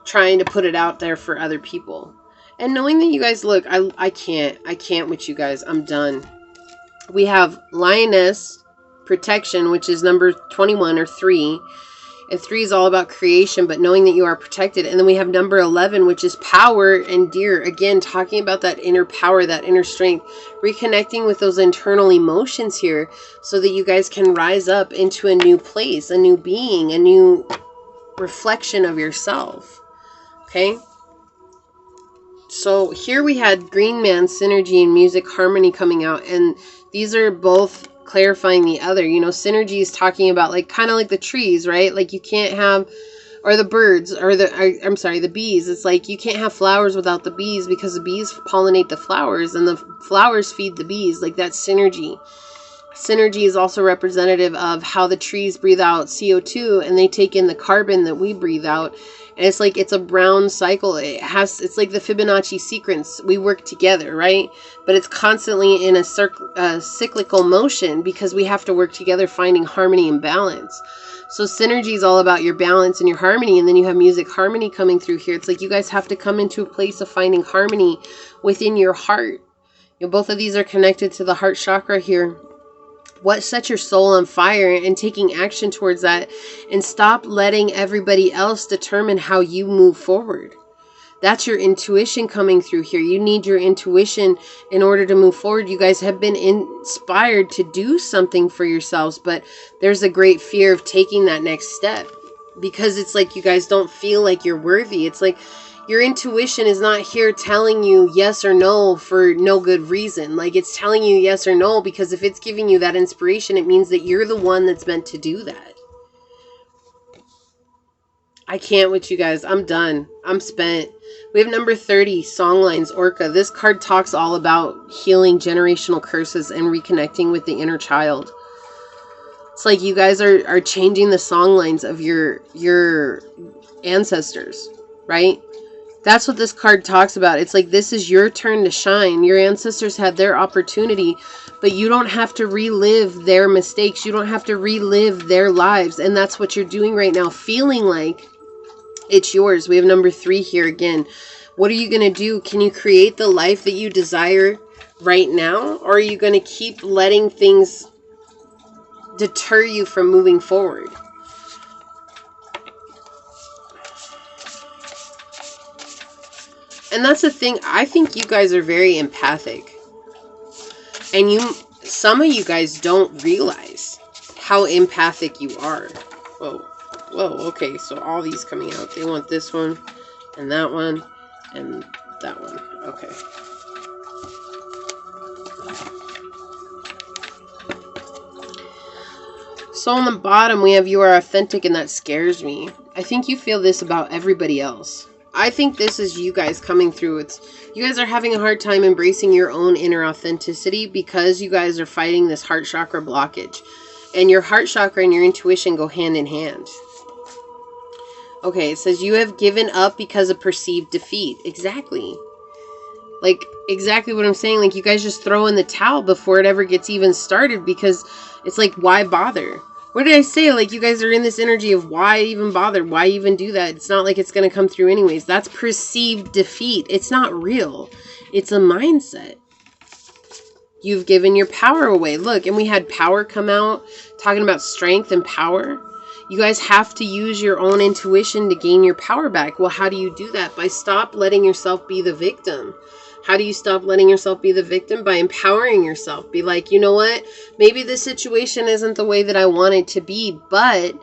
trying to put it out there for other people? And knowing that you guys, look, I can't with you guys. I'm done. We have Lioness Protection, which is number 21 or 3. And 3 is all about creation, but knowing that you are protected. And then we have number 11, which is power and deer. Again, talking about that inner power, that inner strength, reconnecting with those internal emotions here so that you guys can rise up into a new place, a new being, a new reflection of yourself. Okay? So here we had Green Man, Synergy, and Music Harmony coming out. And these are both clarifying the other. You know, synergy is talking about, like, kind of like the trees, right? Like, you can't have, or the birds, or the bees. It's like you can't have flowers without the bees, because the bees pollinate the flowers and the flowers feed the bees. Like, that's synergy. Synergy is also representative of how the trees breathe out CO2 and they take in the carbon that we breathe out. And it's like, it's a brown cycle. It's like the Fibonacci sequence. We work together, right? But it's constantly in a cyclical motion, because we have to work together, finding harmony and balance. So synergy is all about your balance and your harmony. And then you have music harmony coming through here. It's like you guys have to come into a place of finding harmony within your heart. You know, both of these are connected to the heart chakra here. What sets your soul on fire, and taking action towards that, and stop letting everybody else determine how you move forward. That's your intuition coming through here. You need your intuition in order to move forward. You guys have been inspired to do something for yourselves, but there's a great fear of taking that next step, because it's like you guys don't feel like you're worthy. It's like your intuition is not here telling you yes or no for no good reason. Like, it's telling you yes or no because if it's giving you that inspiration, it means that you're the one that's meant to do that. I can't with you guys. I'm done. I'm spent. We have number 30, Songlines, Orca. This card talks all about healing generational curses and reconnecting with the inner child. It's like you guys are changing the songlines of your ancestors, right? That's what this card talks about. It's like, this is your turn to shine. Your ancestors had their opportunity, but you don't have to relive their mistakes. You don't have to relive their lives. And that's what you're doing right now, feeling like it's yours. We have number 3 here again. What are you going to do? Can you create the life that you desire? right now? Or are you going to keep letting things deter you from moving forward? And that's the thing. I think you guys are very empathic. And some of you guys don't realize how empathic you are. Whoa. Whoa, okay. So all these coming out. They want this one and that one and that one. Okay. So on the bottom, we have you are authentic, and that scares me. I think you feel this about everybody else. I think this is you guys coming through. You guys are having a hard time embracing your own inner authenticity because you guys are fighting this heart chakra blockage. And your heart chakra and your intuition go hand in hand. Okay, it says you have given up because of perceived defeat. Exactly. Like, exactly what I'm saying. Like, you guys just throw in the towel before it ever gets even started because it's like, why bother? What did I say? Like, you guys are in this energy of why even bother? Why even do that? It's not like it's going to come through anyways. That's perceived defeat. It's not real. It's a mindset. You've given your power away. Look, and we had power come out, talking about strength and power. You guys have to use your own intuition to gain your power back. Well, how do you do that? By stop letting yourself be the victim. How do you stop letting yourself be the victim? By empowering yourself. Be like, you know what? Maybe this situation isn't the way that I want it to be, but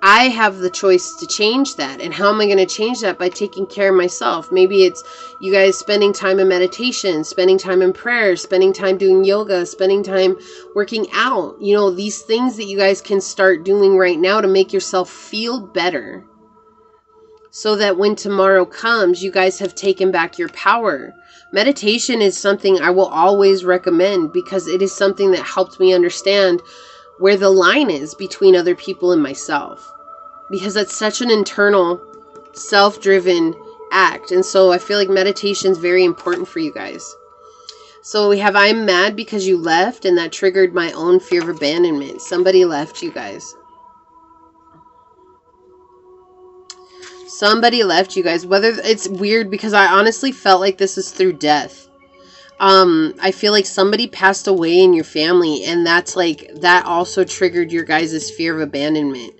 I have the choice to change that. And how am I going to change that? By taking care of myself. Maybe it's you guys spending time in meditation, spending time in prayer, spending time doing yoga, spending time working out. You know, these things that you guys can start doing right now to make yourself feel better. So that when tomorrow comes, you guys have taken back your power. Meditation is something I will always recommend because it is something that helped me understand where the line is between other people and myself. Because that's such an internal, self-driven act. And so I feel like meditation is very important for you guys. So we have, I'm mad because you left, and that triggered my own fear of abandonment. Somebody left, you guys. Somebody left, you guys. Whether it's weird because I honestly felt like this is through death. I feel like somebody passed away in your family, and that's like, that also triggered your guys' fear of abandonment.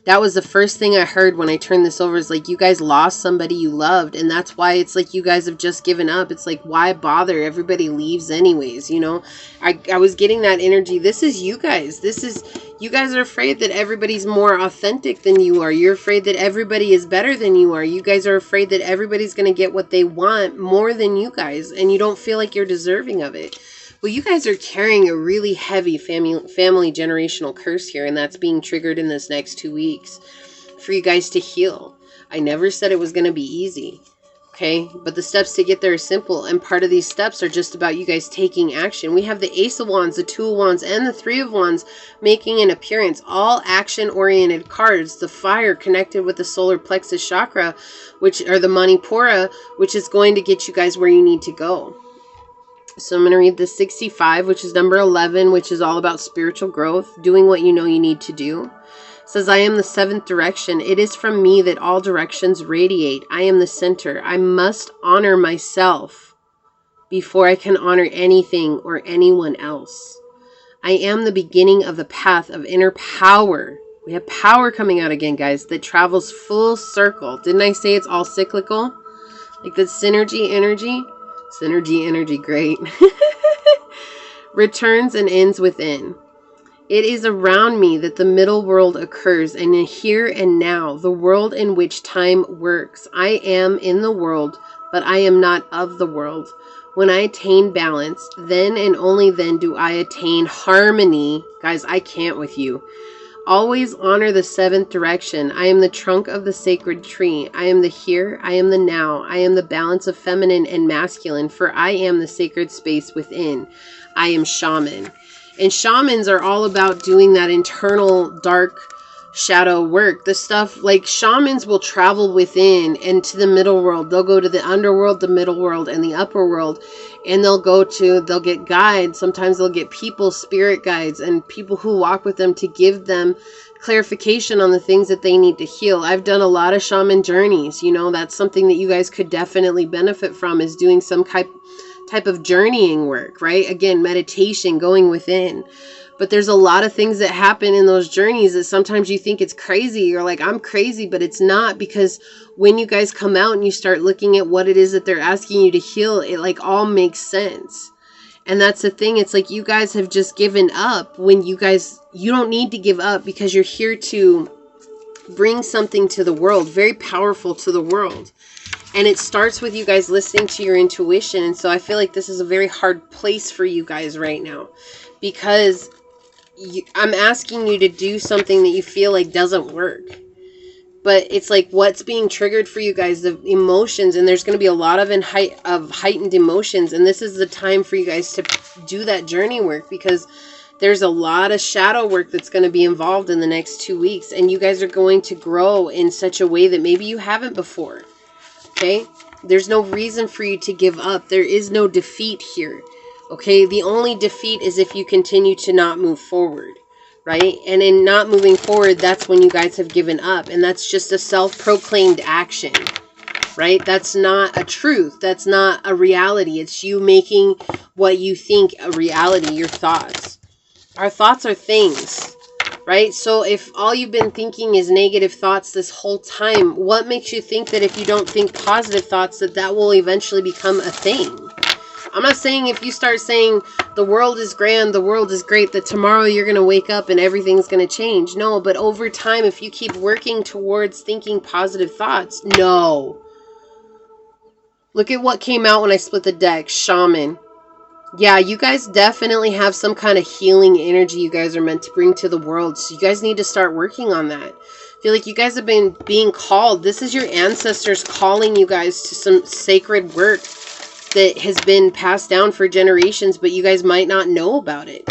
That was the first thing I heard when I turned this over, is like, you guys lost somebody you loved, and that's why it's like you guys have just given up. It's like, why bother? Everybody leaves anyways, you know? I was getting that energy. This is you guys. This is, you guys are afraid that everybody's more authentic than you are. You're afraid that everybody is better than you are. You guys are afraid that everybody's going to get what they want more than you guys, and you don't feel like you're deserving of it. Well, you guys are carrying a really heavy family generational curse here, and that's being triggered in this next 2 weeks for you guys to heal. I never said it was going to be easy, okay? But the steps to get there are simple, and part of these steps are just about you guys taking action. We have the Ace of Wands, the Two of Wands, and the Three of Wands making an appearance. All action-oriented cards. The fire connected with the solar plexus chakra, which are the Manipura, which is going to get you guys where you need to go. So I'm going to read the 65, which is number 11, which is all about spiritual growth, doing what you know you need to do. It says, I am the seventh direction. It is from me that all directions radiate. I am the center. I must honor myself before I can honor anything or anyone else. I am the beginning of the path of inner power. We have power coming out again, guys, that travels full circle. Didn't I say it's all cyclical? Like the synergy energy? Synergy energy, great. Returns and ends within. It is around me that the middle world occurs, and in here and now, the world in which time works. I am in the world, but I am not of the world. When I attain balance, then and only then do I attain harmony. Guys, I can't with you. Always honor the seventh direction. I am the trunk of the sacred tree. I am the here. I am the now. I am the balance of feminine and masculine, for I am the sacred space within. I am shaman. And shamans are all about doing that internal dark shadow work. The stuff like shamans will travel within and to the middle world. They'll go to the underworld, the middle world, and the upper world. And they'll get guides. Sometimes they'll get people, spirit guides, and people who walk with them to give them clarification on the things that they need to heal. I've done a lot of shaman journeys. You know, that's something that you guys could definitely benefit from, is doing some type type of journeying work, right? Again, meditation, going within. But there's a lot of things that happen in those journeys that sometimes you think it's crazy. You're like, I'm crazy, but it's not, because when you guys come out and you start looking at what it is that they're asking you to heal, it like all makes sense. And that's the thing. It's like you guys have just given up when you don't need to give up, because you're here to bring something to the world, very powerful to the world. And it starts with you guys listening to your intuition. And so I feel like this is a very hard place for you guys right now, because I'm asking you to do something that you feel like doesn't work. But it's like what's being triggered for you guys, the emotions, and there's going to be a lot of heightened emotions. And this is the time for you guys to do that journey work, because there's a lot of shadow work that's going to be involved in the next 2 weeks. And you guys are going to grow in such a way that maybe you haven't before. Okay? There's no reason for you to give up. There is no defeat here. Okay? The only defeat is if you continue to not move forward. Right? And in not moving forward, that's when you guys have given up. And that's just a self-proclaimed action. Right? That's not a truth. That's not a reality. It's you making what you think a reality, your thoughts. Our thoughts are things. Right? So if all you've been thinking is negative thoughts this whole time, what makes you think that if you don't think positive thoughts, that will eventually become a thing? I'm not saying if you start saying the world is grand, the world is great, that tomorrow you're going to wake up and everything's going to change. No, but over time, if you keep working towards thinking positive thoughts, no. Look at what came out when I split the deck. Shaman. Yeah, you guys definitely have some kind of healing energy you guys are meant to bring to the world. So you guys need to start working on that. I feel like you guys have been being called. This is your ancestors calling you guys to some sacred work that has been passed down for generations, but you guys might not know about it.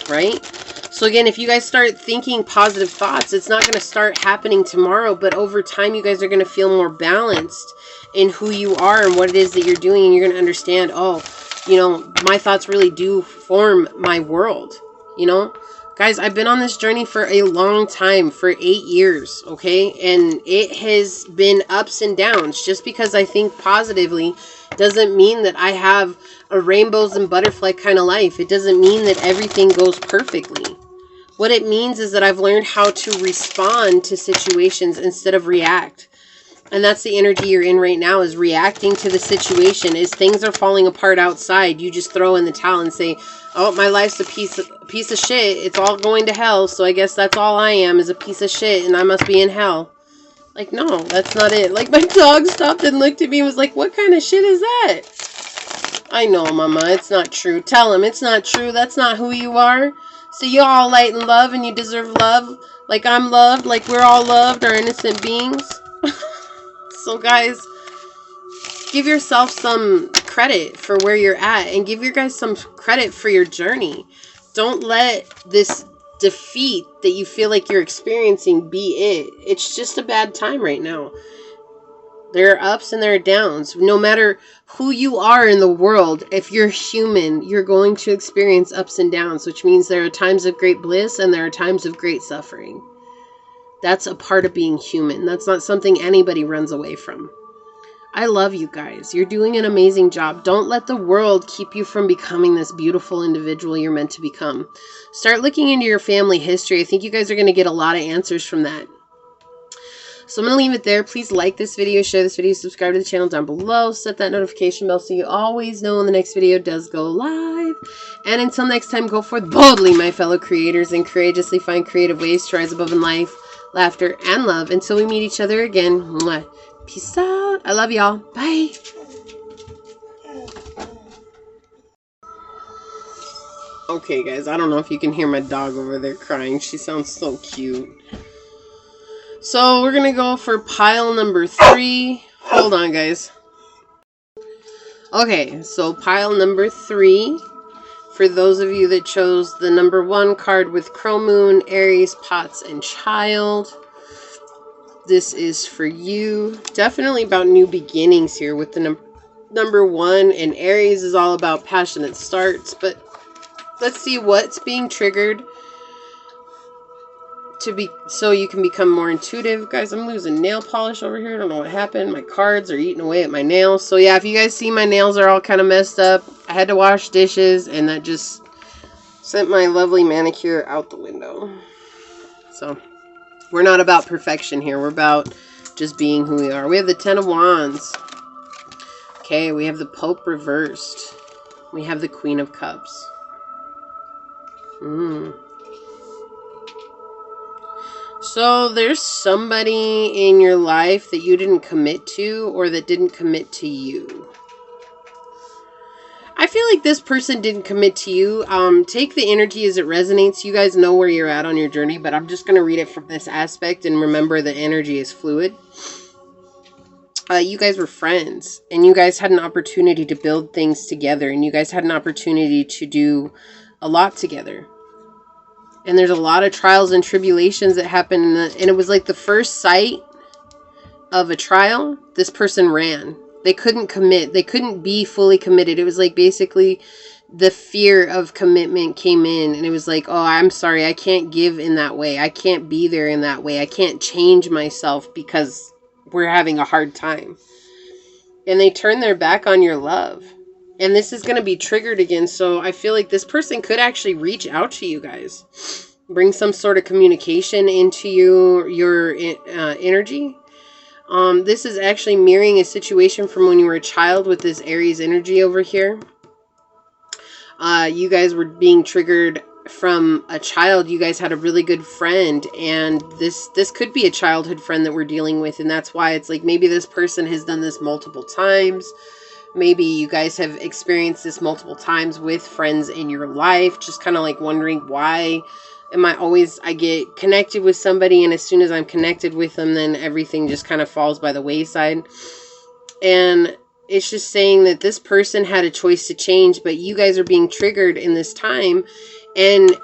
Right? So again, if you guys start thinking positive thoughts, it's not going to start happening tomorrow, but over time you guys are going to feel more balanced in who you are and what it is that you're doing, and you're going to understand, oh, you know, my thoughts really do form my world. You know? Guys, I've been on this journey for a long time, for 8 years, okay? And it has been ups and downs. Just because I think positively doesn't mean that I have a rainbows and butterfly kind of life. It doesn't mean that everything goes perfectly. What it means is that I've learned how to respond to situations instead of react. And that's the energy you're in right now, is reacting to the situation. As things are falling apart outside, you just throw in the towel and say, oh, my life's a piece of shit. It's all going to hell. So I guess that's all I am, is a piece of shit, and I must be in hell. Like, no, that's not it. Like, my dog stopped and looked at me and was like, what kind of shit is that? I know, Mama, it's not true. Tell him it's not true. That's not who you are. So you're all light and love, and you deserve love. Like I'm loved. Like we're all loved, our innocent beings. So guys, give yourself some credit for where you're at, and give you guys some credit for your journey. Don't let this defeat that you feel like you're experiencing be it. It's just a bad time right now. There are ups and there are downs. No matter who you are in the world, if you're human, you're going to experience ups and downs, which means there are times of great bliss and there are times of great suffering. That's a part of being human. That's not something anybody runs away from. I love you guys. You're doing an amazing job. Don't let the world keep you from becoming this beautiful individual you're meant to become. Start looking into your family history. I think you guys are going to get a lot of answers from that. So I'm going to leave it there. Please like this video, share this video, subscribe to the channel down below, set that notification bell so you always know when the next video does go live. And until next time, go forth boldly, my fellow creators, and courageously find creative ways to rise above in life, laughter, and love. Until we meet each other again. Mwah. Peace out. I love y'all. Bye. Okay, guys, I don't know if you can hear my dog over there crying. She sounds so cute. So we're going to go for pile number 3. Hold on, guys. Okay, so pile number 3. For those of you that chose the number 1 card with Crow Moon, Aries, Pots, and Child, this is for you. Definitely about new beginnings here with the number 1. And Aries is all about passionate starts. But let's see what's being triggered so you can become more intuitive. Guys, I'm losing nail polish over here. I don't know what happened. My cards are eating away at my nails. So yeah, if you guys see my nails are all kind of messed up, I had to wash dishes, and that just sent my lovely manicure out the window. So we're not about perfection here. We're about just being who we are. We have the Ten of Wands. Okay, we have the Pope reversed. We have the Queen of Cups. So there's somebody in your life that you didn't commit to, or that didn't commit to you. I feel like this person didn't commit to you. Take the energy as it resonates. You guys know where you're at on your journey, but I'm just going to read it from this aspect, and remember the energy is fluid. You guys were friends, and you guys had an opportunity to build things together, and you guys had an opportunity to do a lot together. And there's a lot of trials and tribulations that happened, and it was like the first sight of a trial, this person ran. They couldn't commit. They couldn't be fully committed. It was like basically the fear of commitment came in, and it was like, oh, I'm sorry, I can't give in that way. I can't be there in that way. I can't change myself because we're having a hard time. And they turned their back on your love. And this is going to be triggered again. So I feel like this person could actually reach out to you guys. Bring some sort of communication into your energy. This is actually mirroring a situation from when you were a child with this Aries energy over here. You guys were being triggered from a child. You guys had a really good friend, and this could be a childhood friend that we're dealing with, and that's why it's like maybe this person has done this multiple times. Maybe you guys have experienced this multiple times with friends in your life, just kind of like wondering, why am I get connected with somebody, and as soon as I'm connected with them, then everything just kind of falls by the wayside. And it's just saying that this person had a choice to change, but you guys are being triggered in this time. And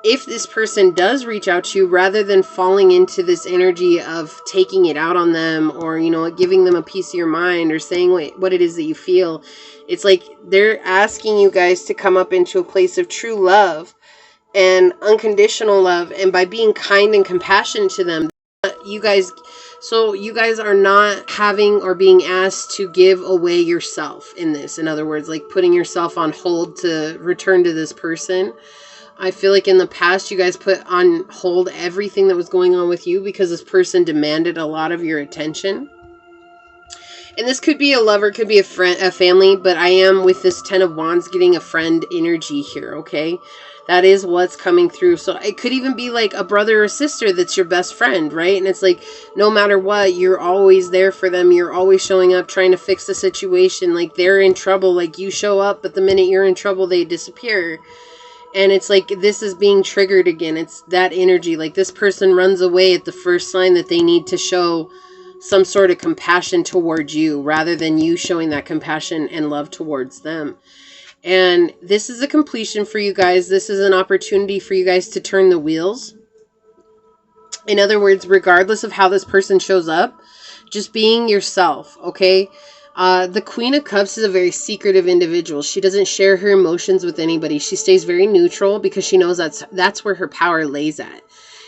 if this person does reach out to you, rather than falling into this energy of taking it out on them, or, you know, giving them a piece of your mind, or saying what it is that you feel, it's like they're asking you guys to come up into a place of true love and unconditional love. And by being kind and compassionate to them, you guys are not having or being asked to give away yourself in this. In other words, like putting yourself on hold to return to this person. I feel like in the past, you guys put on hold everything that was going on with you because this person demanded a lot of your attention. And this could be a lover, could be a friend, a family, but I am with this Ten of Wands getting a friend energy here, okay? That is what's coming through. So it could even be like a brother or sister that's your best friend, right? And it's like, no matter what, you're always there for them. You're always showing up, trying to fix the situation. Like they're in trouble, like you show up, but the minute you're in trouble, they disappear. And it's like this is being triggered again. It's that energy. Like this person runs away at the first sign that they need to show some sort of compassion towards you, rather than you showing that compassion and love towards them. And this is a completion for you guys. This is an opportunity for you guys to turn the wheels. In other words, regardless of how this person shows up, just being yourself, okay? The Queen of Cups is a very secretive individual. She doesn't share her emotions with anybody. She stays very neutral because she knows that's where her power lays at.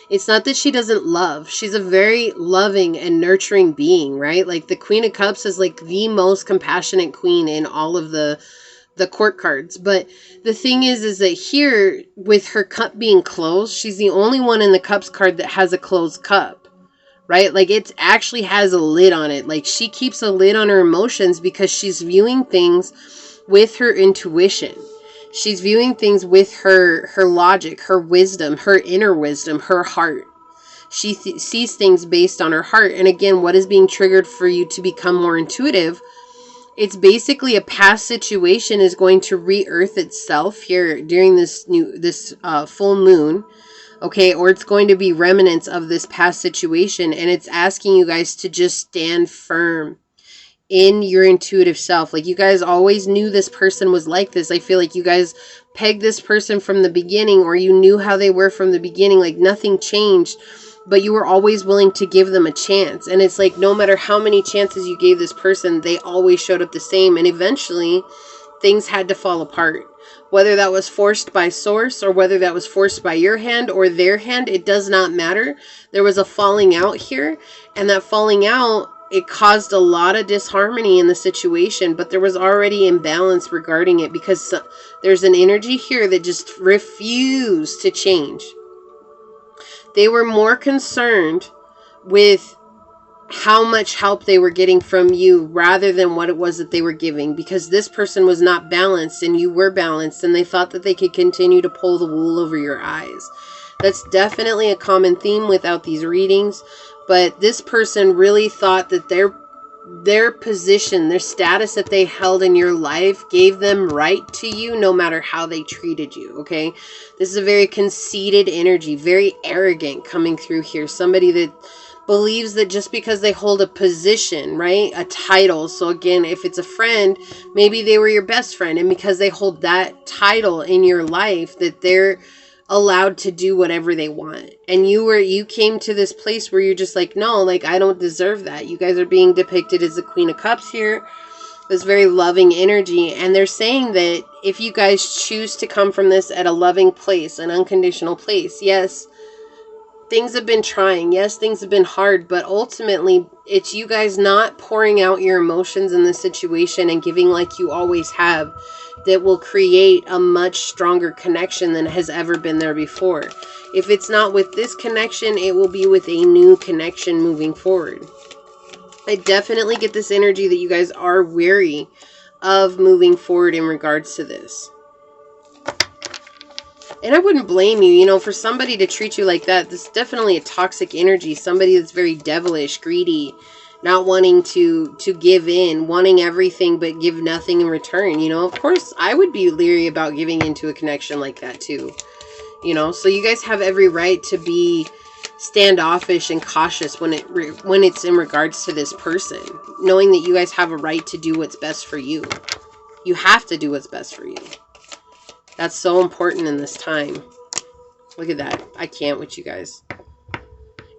It's not that she doesn't love. She's a very loving and nurturing being, right? Like the Queen of Cups is like the most compassionate queen in all of the court cards. But the thing is that here, with her cup being closed, she's the only one in the Cups card that has a closed cup. Right? Like it actually has a lid on it. Like she keeps a lid on her emotions because she's viewing things with her intuition. She's viewing things with her logic, her wisdom, her inner wisdom, her heart. She sees things based on her heart. And again, what is being triggered for you to become more intuitive? It's basically a past situation is going to re-earth itself here during this full moon. Okay, or it's going to be remnants of this past situation, and it's asking you guys to just stand firm in your intuitive self. Like you guys always knew this person was like this. I feel like you guys pegged this person from the beginning, or you knew how they were from the beginning. Like nothing changed, but you were always willing to give them a chance. And it's like no matter how many chances you gave this person, they always showed up the same. And eventually things had to fall apart. Whether that was forced by source or whether that was forced by your hand or their hand, it does not matter. There was a falling out here, and that falling out, it caused a lot of disharmony in the situation, but there was already imbalance regarding it because there's an energy here that just refused to change. They were more concerned with how much help they were getting from you rather than what it was that they were giving, because this person was not balanced and you were balanced, and they thought that they could continue to pull the wool over your eyes. That's definitely a common theme without these readings, but this person really thought that their position, their status that they held in your life gave them right to you no matter how they treated you, okay? This is a very conceited energy, very arrogant coming through here. Somebody that believes that just because they hold a position, right, a title, so again, if it's a friend, maybe they were your best friend, and because they hold that title in your life, that they're allowed to do whatever they want. And you came to this place where you're just like, no, like, I don't deserve that. You guys are being depicted as the Queen of Cups here, this very loving energy, and they're saying that if you guys choose to come from this at a loving place, an unconditional place, yes, things have been trying. Yes, things have been hard, but ultimately it's you guys not pouring out your emotions in this situation and giving like you always have that will create a much stronger connection than has ever been there before. If it's not with this connection, it will be with a new connection moving forward. I definitely get this energy that you guys are wary of moving forward in regards to this. And I wouldn't blame you, you know, for somebody to treat you like that. This is definitely a toxic energy. Somebody that's very devilish, greedy, not wanting to give in, wanting everything but give nothing in return. You know, of course, I would be leery about giving into a connection like that too. You know, so you guys have every right to be standoffish and cautious when it's in regards to this person, knowing that you guys have a right to do what's best for you. You have to do what's best for you. That's so important in this time. Look at that. I can't with you guys.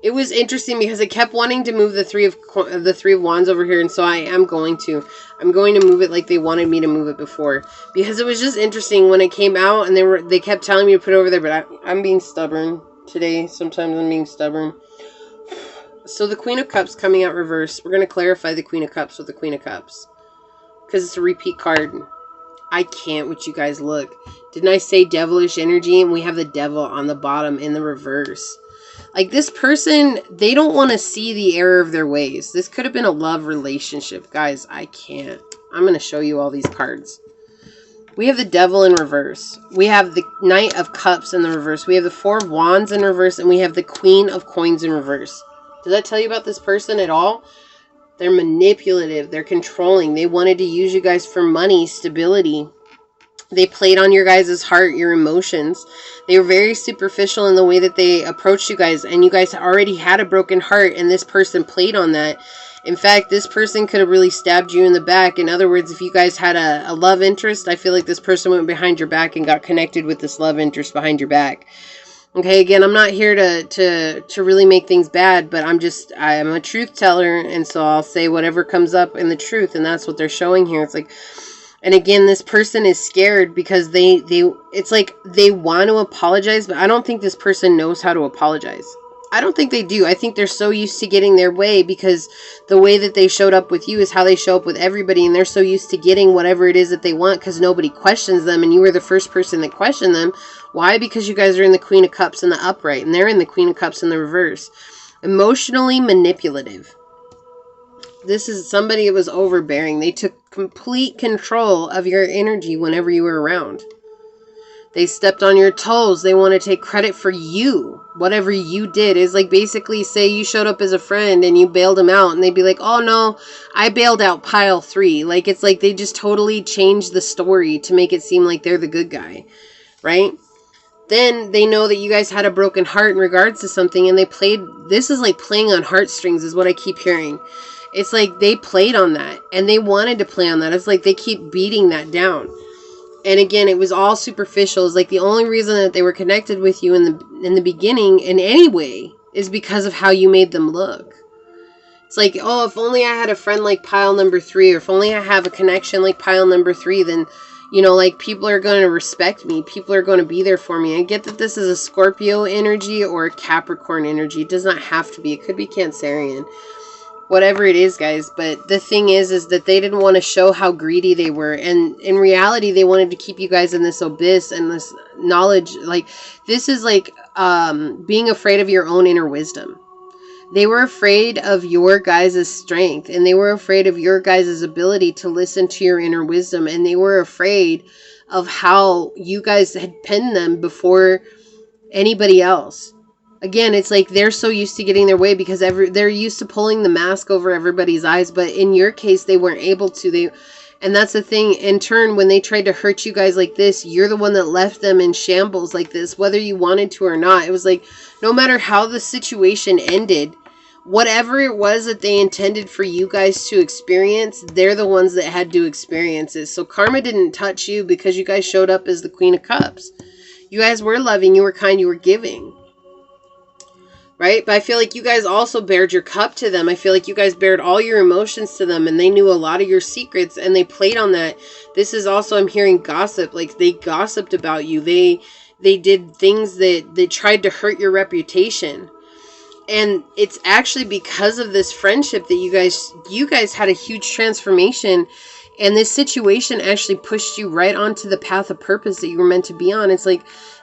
It was interesting because I kept wanting to move the three of wands over here, and so I am going to. I'm going to move it like they wanted me to move it before, because it was just interesting when it came out, and they kept telling me to put it over there, but I'm being stubborn today. Sometimes I'm being stubborn. So the Queen of Cups coming out reverse. We're going to clarify the Queen of Cups with the Queen of Cups because it's a repeat card. I can't with you guys. Look, didn't I say devilish energy? And we have the devil on the bottom in the reverse. Like, this person, they don't want to see the error of their ways. This could have been a love relationship. Guys, I can't. I'm going to show you all these cards. We have the devil in reverse. We have the Knight of Cups in the reverse. We have the Four of Wands in reverse. And we have the Queen of Coins in reverse. Does that tell you about this person at all? They're manipulative. They're controlling. They wanted to use you guys for money, stability. They played on your guys' heart, your emotions. They were very superficial in the way that they approached you guys. And you guys already had a broken heart. And this person played on that. In fact, this person could have really stabbed you in the back. In other words, if you guys had a love interest, I feel like this person went behind your back and got connected with this love interest behind your back. Okay, again, I'm not here to really make things bad, but I'm a truth teller, and so I'll say whatever comes up in the truth, and that's what they're showing here. It's like, and again, this person is scared because it's like they want to apologize, but I don't think this person knows how to apologize. I don't think they do. I think they're so used to getting their way because the way that they showed up with you is how they show up with everybody, and they're so used to getting whatever it is that they want because nobody questions them, and you were the first person that questioned them. Why? Because you guys are in the Queen of Cups in the upright, and they're in the Queen of Cups in the reverse. Emotionally manipulative. This is somebody that was overbearing. They took complete control of your energy whenever you were around. They stepped on your toes. They want to take credit for you. Whatever you did is like, basically say you showed up as a friend and you bailed them out, and they'd be like, oh no, I bailed out pile 3. Like, it's like they just totally changed the story to make it seem like they're the good guy, right? Then they know that you guys had a broken heart in regards to something, and they played. This is like playing on heartstrings is what I keep hearing. It's like they played on that, and they wanted to play on that. It's like they keep beating that down. And again, it was all superficial. It's like the only reason that they were connected with you in the beginning in any way is because of how you made them look. It's like, oh, if only I had a friend like pile number 3, or if only I have a connection like pile number 3, then, you know, like, people are going to respect me. People are going to be there for me. I get that this is a Scorpio energy or a Capricorn energy. It does not have to be. It could be Cancerian. Whatever it is, guys. But the thing is that they didn't want to show how greedy they were. And in reality, they wanted to keep you guys in this abyss and this knowledge. Like, this is like being afraid of your own inner wisdom. They were afraid of your guys' strength, and they were afraid of your guys' ability to listen to your inner wisdom, and they were afraid of how you guys had penned them before anybody else. Again, it's like they're so used to getting their way because they're used to pulling the mask over everybody's eyes, but in your case, they weren't able to. And that's the thing. In turn, when they tried to hurt you guys like this, you're the one that left them in shambles like this, whether you wanted to or not. It was like, no matter how the situation ended, whatever it was that they intended for you guys to experience, they're the ones that had to experience it. So karma didn't touch you because you guys showed up as the Queen of Cups. You guys were loving, you were kind, you were giving. Right? But I feel like you guys also bared your cup to them. I feel like you guys bared all your emotions to them, and they knew a lot of your secrets, and they played on that. This is also, I'm hearing gossip. Like, they gossiped about you. They did things that tried to hurt your reputation. And it's actually because of this friendship that you guys had a huge transformation. And this situation actually pushed you right onto the path of purpose that you were meant to be on. It's like,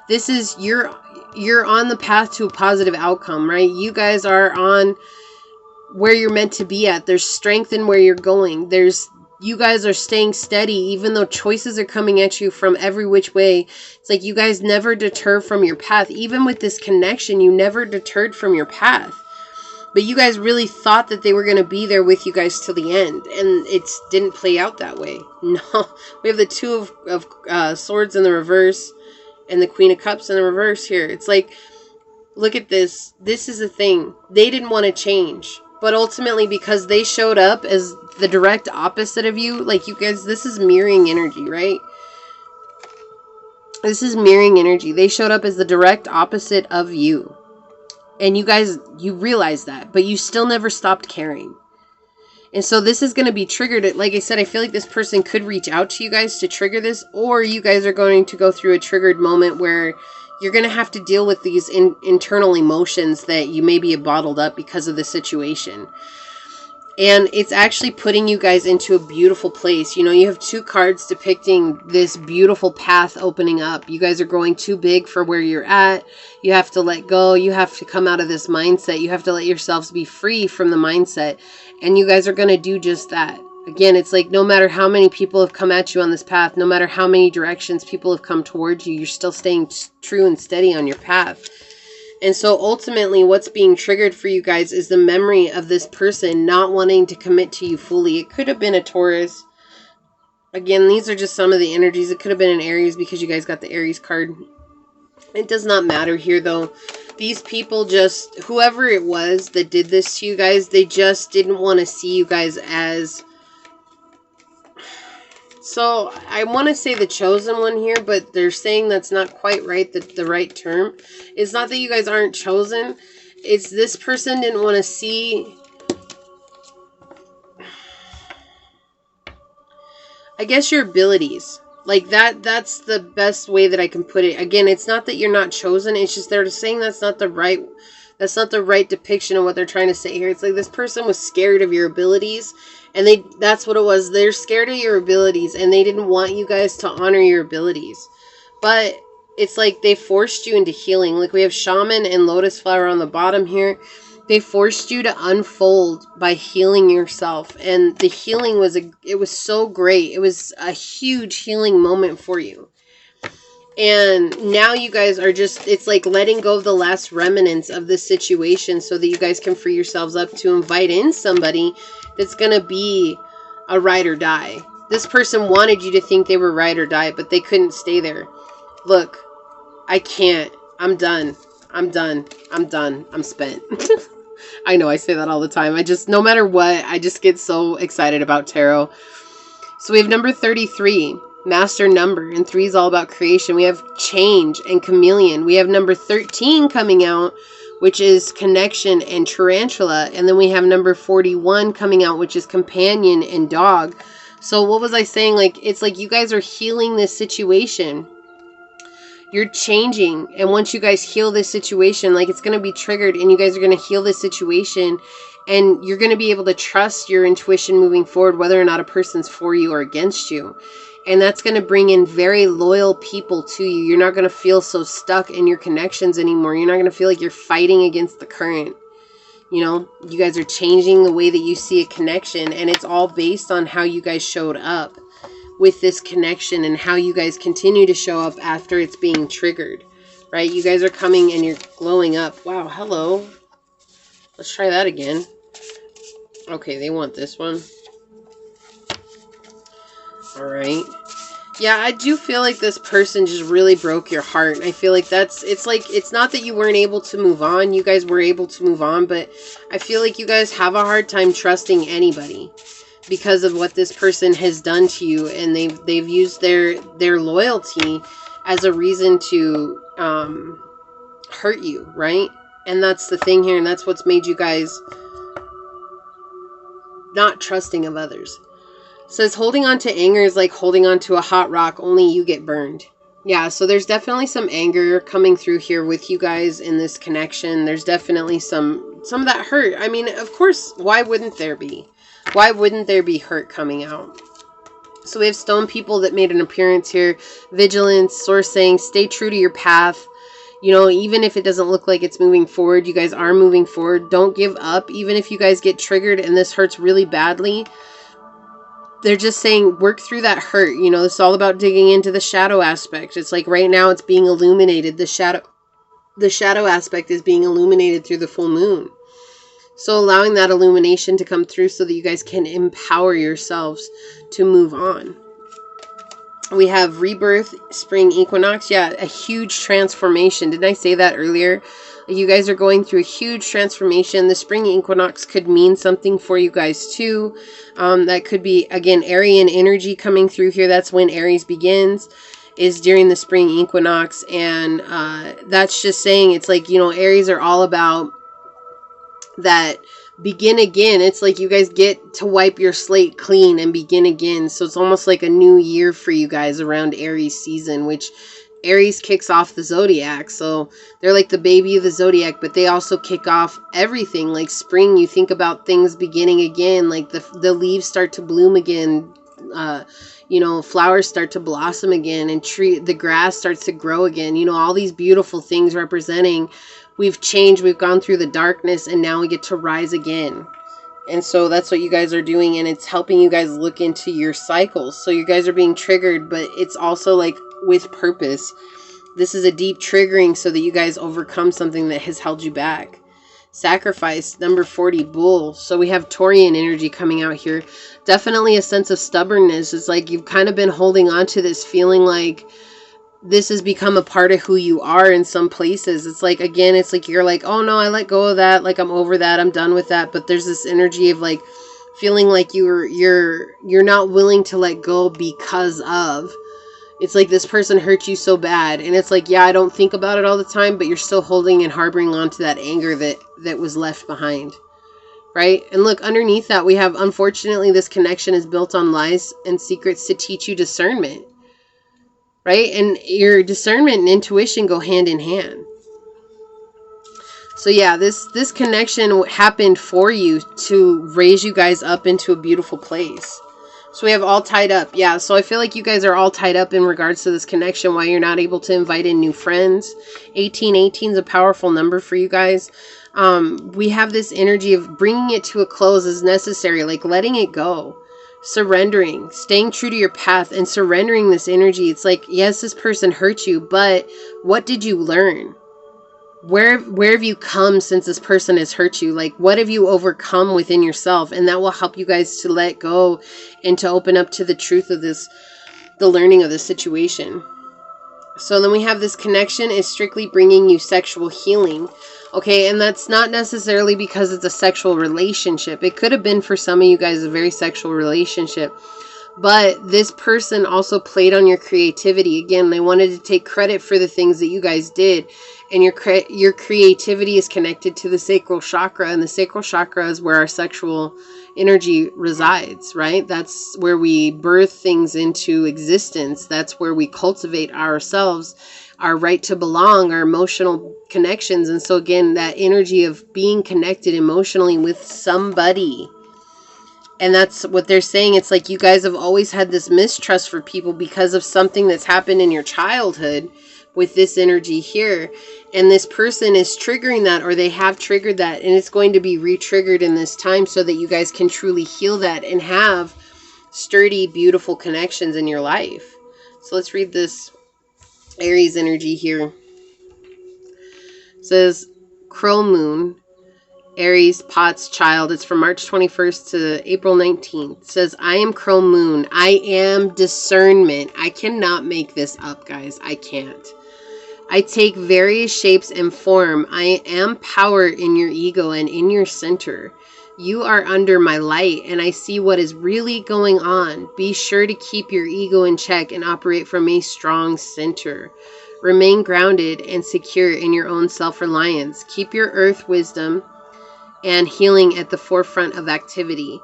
this is, you're on the path to a positive outcome, right? You guys are on where you're meant to be at. There's strength in where you're going. You guys are staying steady, even though choices are coming at you from every which way. It's like you guys never deter from your path. Even with this connection, you never deterred from your path. But you guys really thought that they were going to be there with you guys till the end. And it didn't play out that way. No. We have the Two of Swords in the reverse and the Queen of Cups in the reverse here. It's like, look at this. This is the thing. They didn't want to change. But ultimately, because they showed up as the direct opposite of you, like, you guys, this is mirroring energy, right? This is mirroring energy. They showed up as the direct opposite of you. And you guys, you realize that, but you still never stopped caring. And so this is going to be triggered. Like I said, I feel like this person could reach out to you guys to trigger this, or you guys are going to go through a triggered moment where you're going to have to deal with these internal emotions that you maybe have bottled up because of the situation. And it's actually putting you guys into a beautiful place. You know, you have 2 cards depicting this beautiful path opening up. You guys are growing too big for where you're at. You have to let go. You have to come out of this mindset. You have to let yourselves be free from the mindset. And you guys are going to do just that. Again, it's like, no matter how many people have come at you on this path, no matter how many directions people have come towards you, you're still staying true and steady on your path. And so ultimately, what's being triggered for you guys is the memory of this person not wanting to commit to you fully. It could have been a Taurus. Again, these are just some of the energies. It could have been an Aries because you guys got the Aries card. It does not matter here, though. These people just, whoever it was that did this to you guys, they just didn't want to see you guys as... So, I want to say the chosen one here, but they're saying that's not quite right, the right term. It's not that you guys aren't chosen. It's this person didn't want to see... I guess your abilities. Like, that's the best way that I can put it. Again, it's not that you're not chosen. It's just they're saying that's not the right depiction of what they're trying to say here. It's like this person was scared of your abilities. And that's what it was. They're scared of your abilities, and they didn't want you guys to honor your abilities. But it's like they forced you into healing. Like, we have Shaman and Lotus Flower on the bottom here. They forced you to unfold by healing yourself. And the healing was it was so great. It was a huge healing moment for you. And now you guys are just, it's like letting go of the last remnants of this situation so that you guys can free yourselves up to invite in somebody that's going to be a ride or die. This person wanted you to think they were ride or die, but they couldn't stay there. Look, I can't. I'm done. I'm done. I'm done. I'm spent. I know I say that all the time. No matter what, I just get so excited about tarot. So we have number 33. Master number, and 3 is all about creation. We have change and chameleon. We have number 13 coming out, which is connection and tarantula. And then we have number 41 coming out, which is companion and dog. So what was I saying? Like, it's like you guys are healing this situation. You're changing. And once you guys heal this situation, like, it's going to be triggered and you guys are going to heal this situation. And you're going to be able to trust your intuition moving forward, whether or not a person's for you or against you. And that's going to bring in very loyal people to you. You're not going to feel so stuck in your connections anymore. You're not going to feel like you're fighting against the current. You know, you guys are changing the way that you see a connection. And it's all based on how you guys showed up with this connection and how you guys continue to show up after it's being triggered. Right? You guys are coming and you're glowing up. Wow, hello. Let's try that again. Okay, they want this one. Alright. Yeah, I do feel like this person just really broke your heart. I feel like it's not that you weren't able to move on. You guys were able to move on, but I feel like you guys have a hard time trusting anybody because of what this person has done to you, and they've used their loyalty as a reason to hurt you, right? And that's the thing here, and that's what's made you guys not trusting of others. It says holding on to anger is like holding on to a hot rock, only you get burned. Yeah, so there's definitely some anger coming through here with you guys in this connection. There's definitely some of that hurt. I mean, of course, why wouldn't there be? Why wouldn't there be hurt coming out? So we have stone people that made an appearance here. Vigilance, source saying, stay true to your path. You know, even if it doesn't look like it's moving forward, you guys are moving forward. Don't give up. Even if you guys get triggered and this hurts really badly, they're just saying work through that hurt. You know, it's all about digging into the shadow aspect. It's like right now it's being illuminated. The shadow aspect is being illuminated through the full moon. So allowing that illumination to come through so that you guys can empower yourselves to move on. We have rebirth, spring equinox. Yeah, a huge transformation. Didn't I say that earlier? You guys are going through a huge transformation. The spring equinox could mean something for you guys too. That could be, again, Aryan energy coming through here. That's when Aries begins, is during the spring equinox. And that's just saying, it's like, you know, Aries are all about that begin again. It's like you guys get to wipe your slate clean and begin again. So it's almost like a new year for you guys around Aries season, which Aries kicks off the zodiac. So they're like the baby of the zodiac, but they also kick off everything. Like spring, you think about things beginning again, like the leaves start to bloom again, you know, flowers start to blossom again, and the grass starts to grow again. You know, all these beautiful things representing we've changed, we've gone through the darkness, and now we get to rise again. And so that's what you guys are doing, and it's helping you guys look into your cycles. So you guys are being triggered, but it's also like with purpose. This is a deep triggering so that you guys overcome something that has held you back. Sacrifice, number 40, bull. So we have Taurian energy coming out here. Definitely a sense of stubbornness. It's like you've kind of been holding on to this, feeling like this has become a part of who you are in some places. It's like, again, it's like you're like, oh no, I let go of that. Like I'm over that. I'm done with that. But there's this energy of like feeling like you're not willing to let go because of, it's like this person hurt you so bad. And it's like, yeah, I don't think about it all the time, but you're still holding and harboring onto that anger that was left behind. Right? And look, underneath that, we have, unfortunately, this connection is built on lies and secrets to teach you discernment. Right? And your discernment and intuition go hand in hand. So yeah, this connection happened for you to raise you guys up into a beautiful place. So we have all tied up. Yeah, so I feel like you guys are all tied up in regards to this connection, why you're not able to invite in new friends. 1818 is a powerful number for you guys. We have this energy of bringing it to a close as necessary, like letting it go. Surrendering, staying true to your path and surrendering this energy. It's like, yes, this person hurt you, but what did you learn? Where have you come since this person has hurt you? Like, what have you overcome within yourself? And that will help you guys to let go and to open up to the truth of this, the learning of this situation. So then we have this connection is strictly bringing you sexual healing. Okay, and that's not necessarily because it's a sexual relationship. It could have been for some of you guys a very sexual relationship. But this person also played on your creativity. Again, they wanted to take credit for the things that you guys did. And your creativity is connected to the sacral chakra, and the sacral chakra is where our sexual energy resides, right? That's where we birth things into existence. That's where we cultivate ourselves, our right to belong, our emotional connections. And so again, that energy of being connected emotionally with somebody. And that's what they're saying. It's like you guys have always had this mistrust for people because of something that's happened in your childhood with this energy here. And this person is triggering that, or they have triggered that, and it's going to be re-triggered in this time so that you guys can truly heal that and have sturdy, beautiful connections in your life. So let's read this Aries energy here. It says, Crow Moon, Aries, Pot's child. It's from March 21st to April 19th. It says, I am Crow Moon. I am discernment. I cannot make this up, guys. I can't. I take various shapes and form. I am power in your ego and in your center. You are under my light, and I see what is really going on. Be sure to keep your ego in check and operate from a strong center. Remain grounded and secure in your own self-reliance. Keep your earth wisdom and healing at the forefront of activity.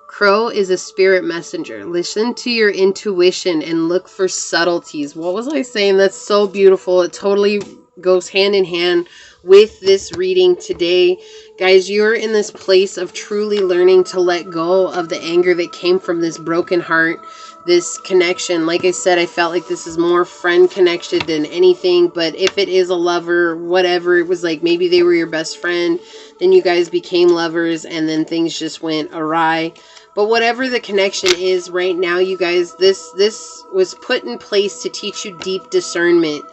Crow is a spirit messenger. Listen to your intuition and look for subtleties. What was I saying? That's so beautiful. It totally goes hand in hand with this reading today. Guys, you're in this place of truly learning to let go of the anger that came from this broken heart, this connection. Like I said, I felt like this is more friend connection than anything. But if it is a lover, whatever, it was like maybe they were your best friend. Then you guys became lovers and then things just went awry. But whatever the connection is right now, you guys, this was put in place to teach you deep discernment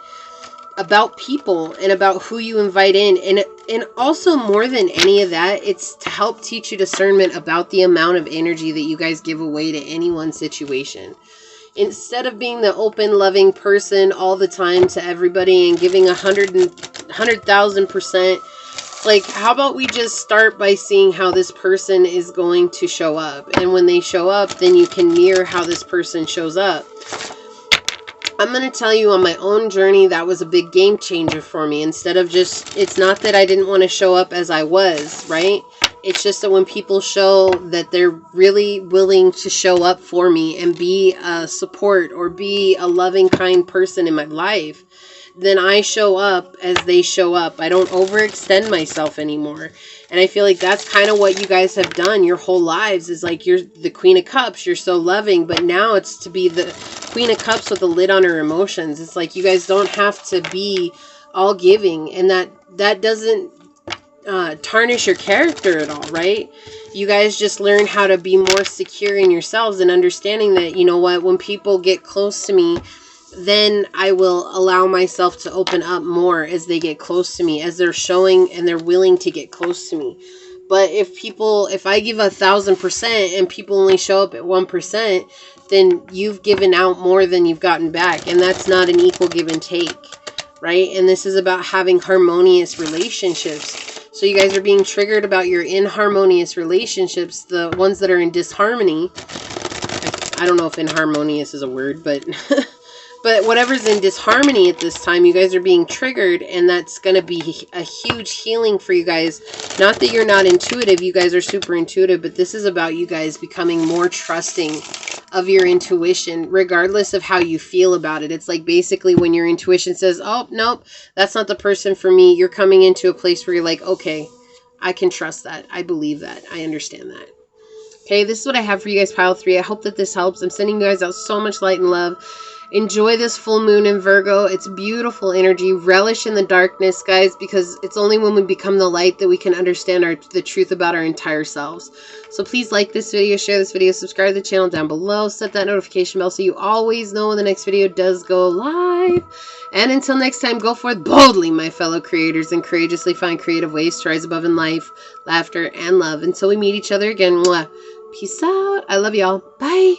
about people and about who you invite in. And also more than any of that, it's to help teach you discernment about the amount of energy that you guys give away to any one situation. Instead of being the open, loving person all the time to everybody and giving 100,000%, like, how about we just start by seeing how this person is going to show up? And when they show up, then you can mirror how this person shows up. I'm going to tell you on my own journey, that was a big game changer for me. Instead of just, it's not that I didn't want to show up as I was, right? It's just that when people show that they're really willing to show up for me and be a support or be a loving, kind person in my life, then I show up as they show up. I don't overextend myself anymore. And I feel like that's kind of what you guys have done your whole lives, is like, you're the Queen of Cups. You're so loving, but now it's to be the Queen of Cups with a lid on her emotions. It's like you guys don't have to be all giving, and that doesn't tarnish your character at all, right? You guys just learn how to be more secure in yourselves and understanding that, you know what, when people get close to me, then I will allow myself to open up more as they get close to me, as they're showing and they're willing to get close to me. But if I give 1,000% and people only show up at 1%, then you've given out more than you've gotten back. And that's not an equal give and take, right? And this is about having harmonious relationships. So you guys are being triggered about your inharmonious relationships, the ones that are in disharmony. I don't know if inharmonious is a word, but but whatever's in disharmony at this time, you guys are being triggered, and that's going to be a huge healing for you guys. Not that you're not intuitive, you guys are super intuitive, but this is about you guys becoming more trusting of your intuition, regardless of how you feel about it. It's like basically when your intuition says, oh, nope, that's not the person for me, you're coming into a place where you're like, okay, I can trust that. I believe that. I understand that. Okay, this is what I have for you guys, pile 3. I hope that this helps. I'm sending you guys out so much light and love. Enjoy this full moon in Virgo. It's beautiful energy. Relish in the darkness, guys, because it's only when we become the light that we can understand the truth about our entire selves. So please like this video, share this video, subscribe to the channel down below, set that notification bell so you always know when the next video does go live. And until next time, go forth boldly, my fellow creators, and courageously find creative ways to rise above in life, laughter, and love. Until we meet each other again, mwah, peace out. I love y'all. Bye.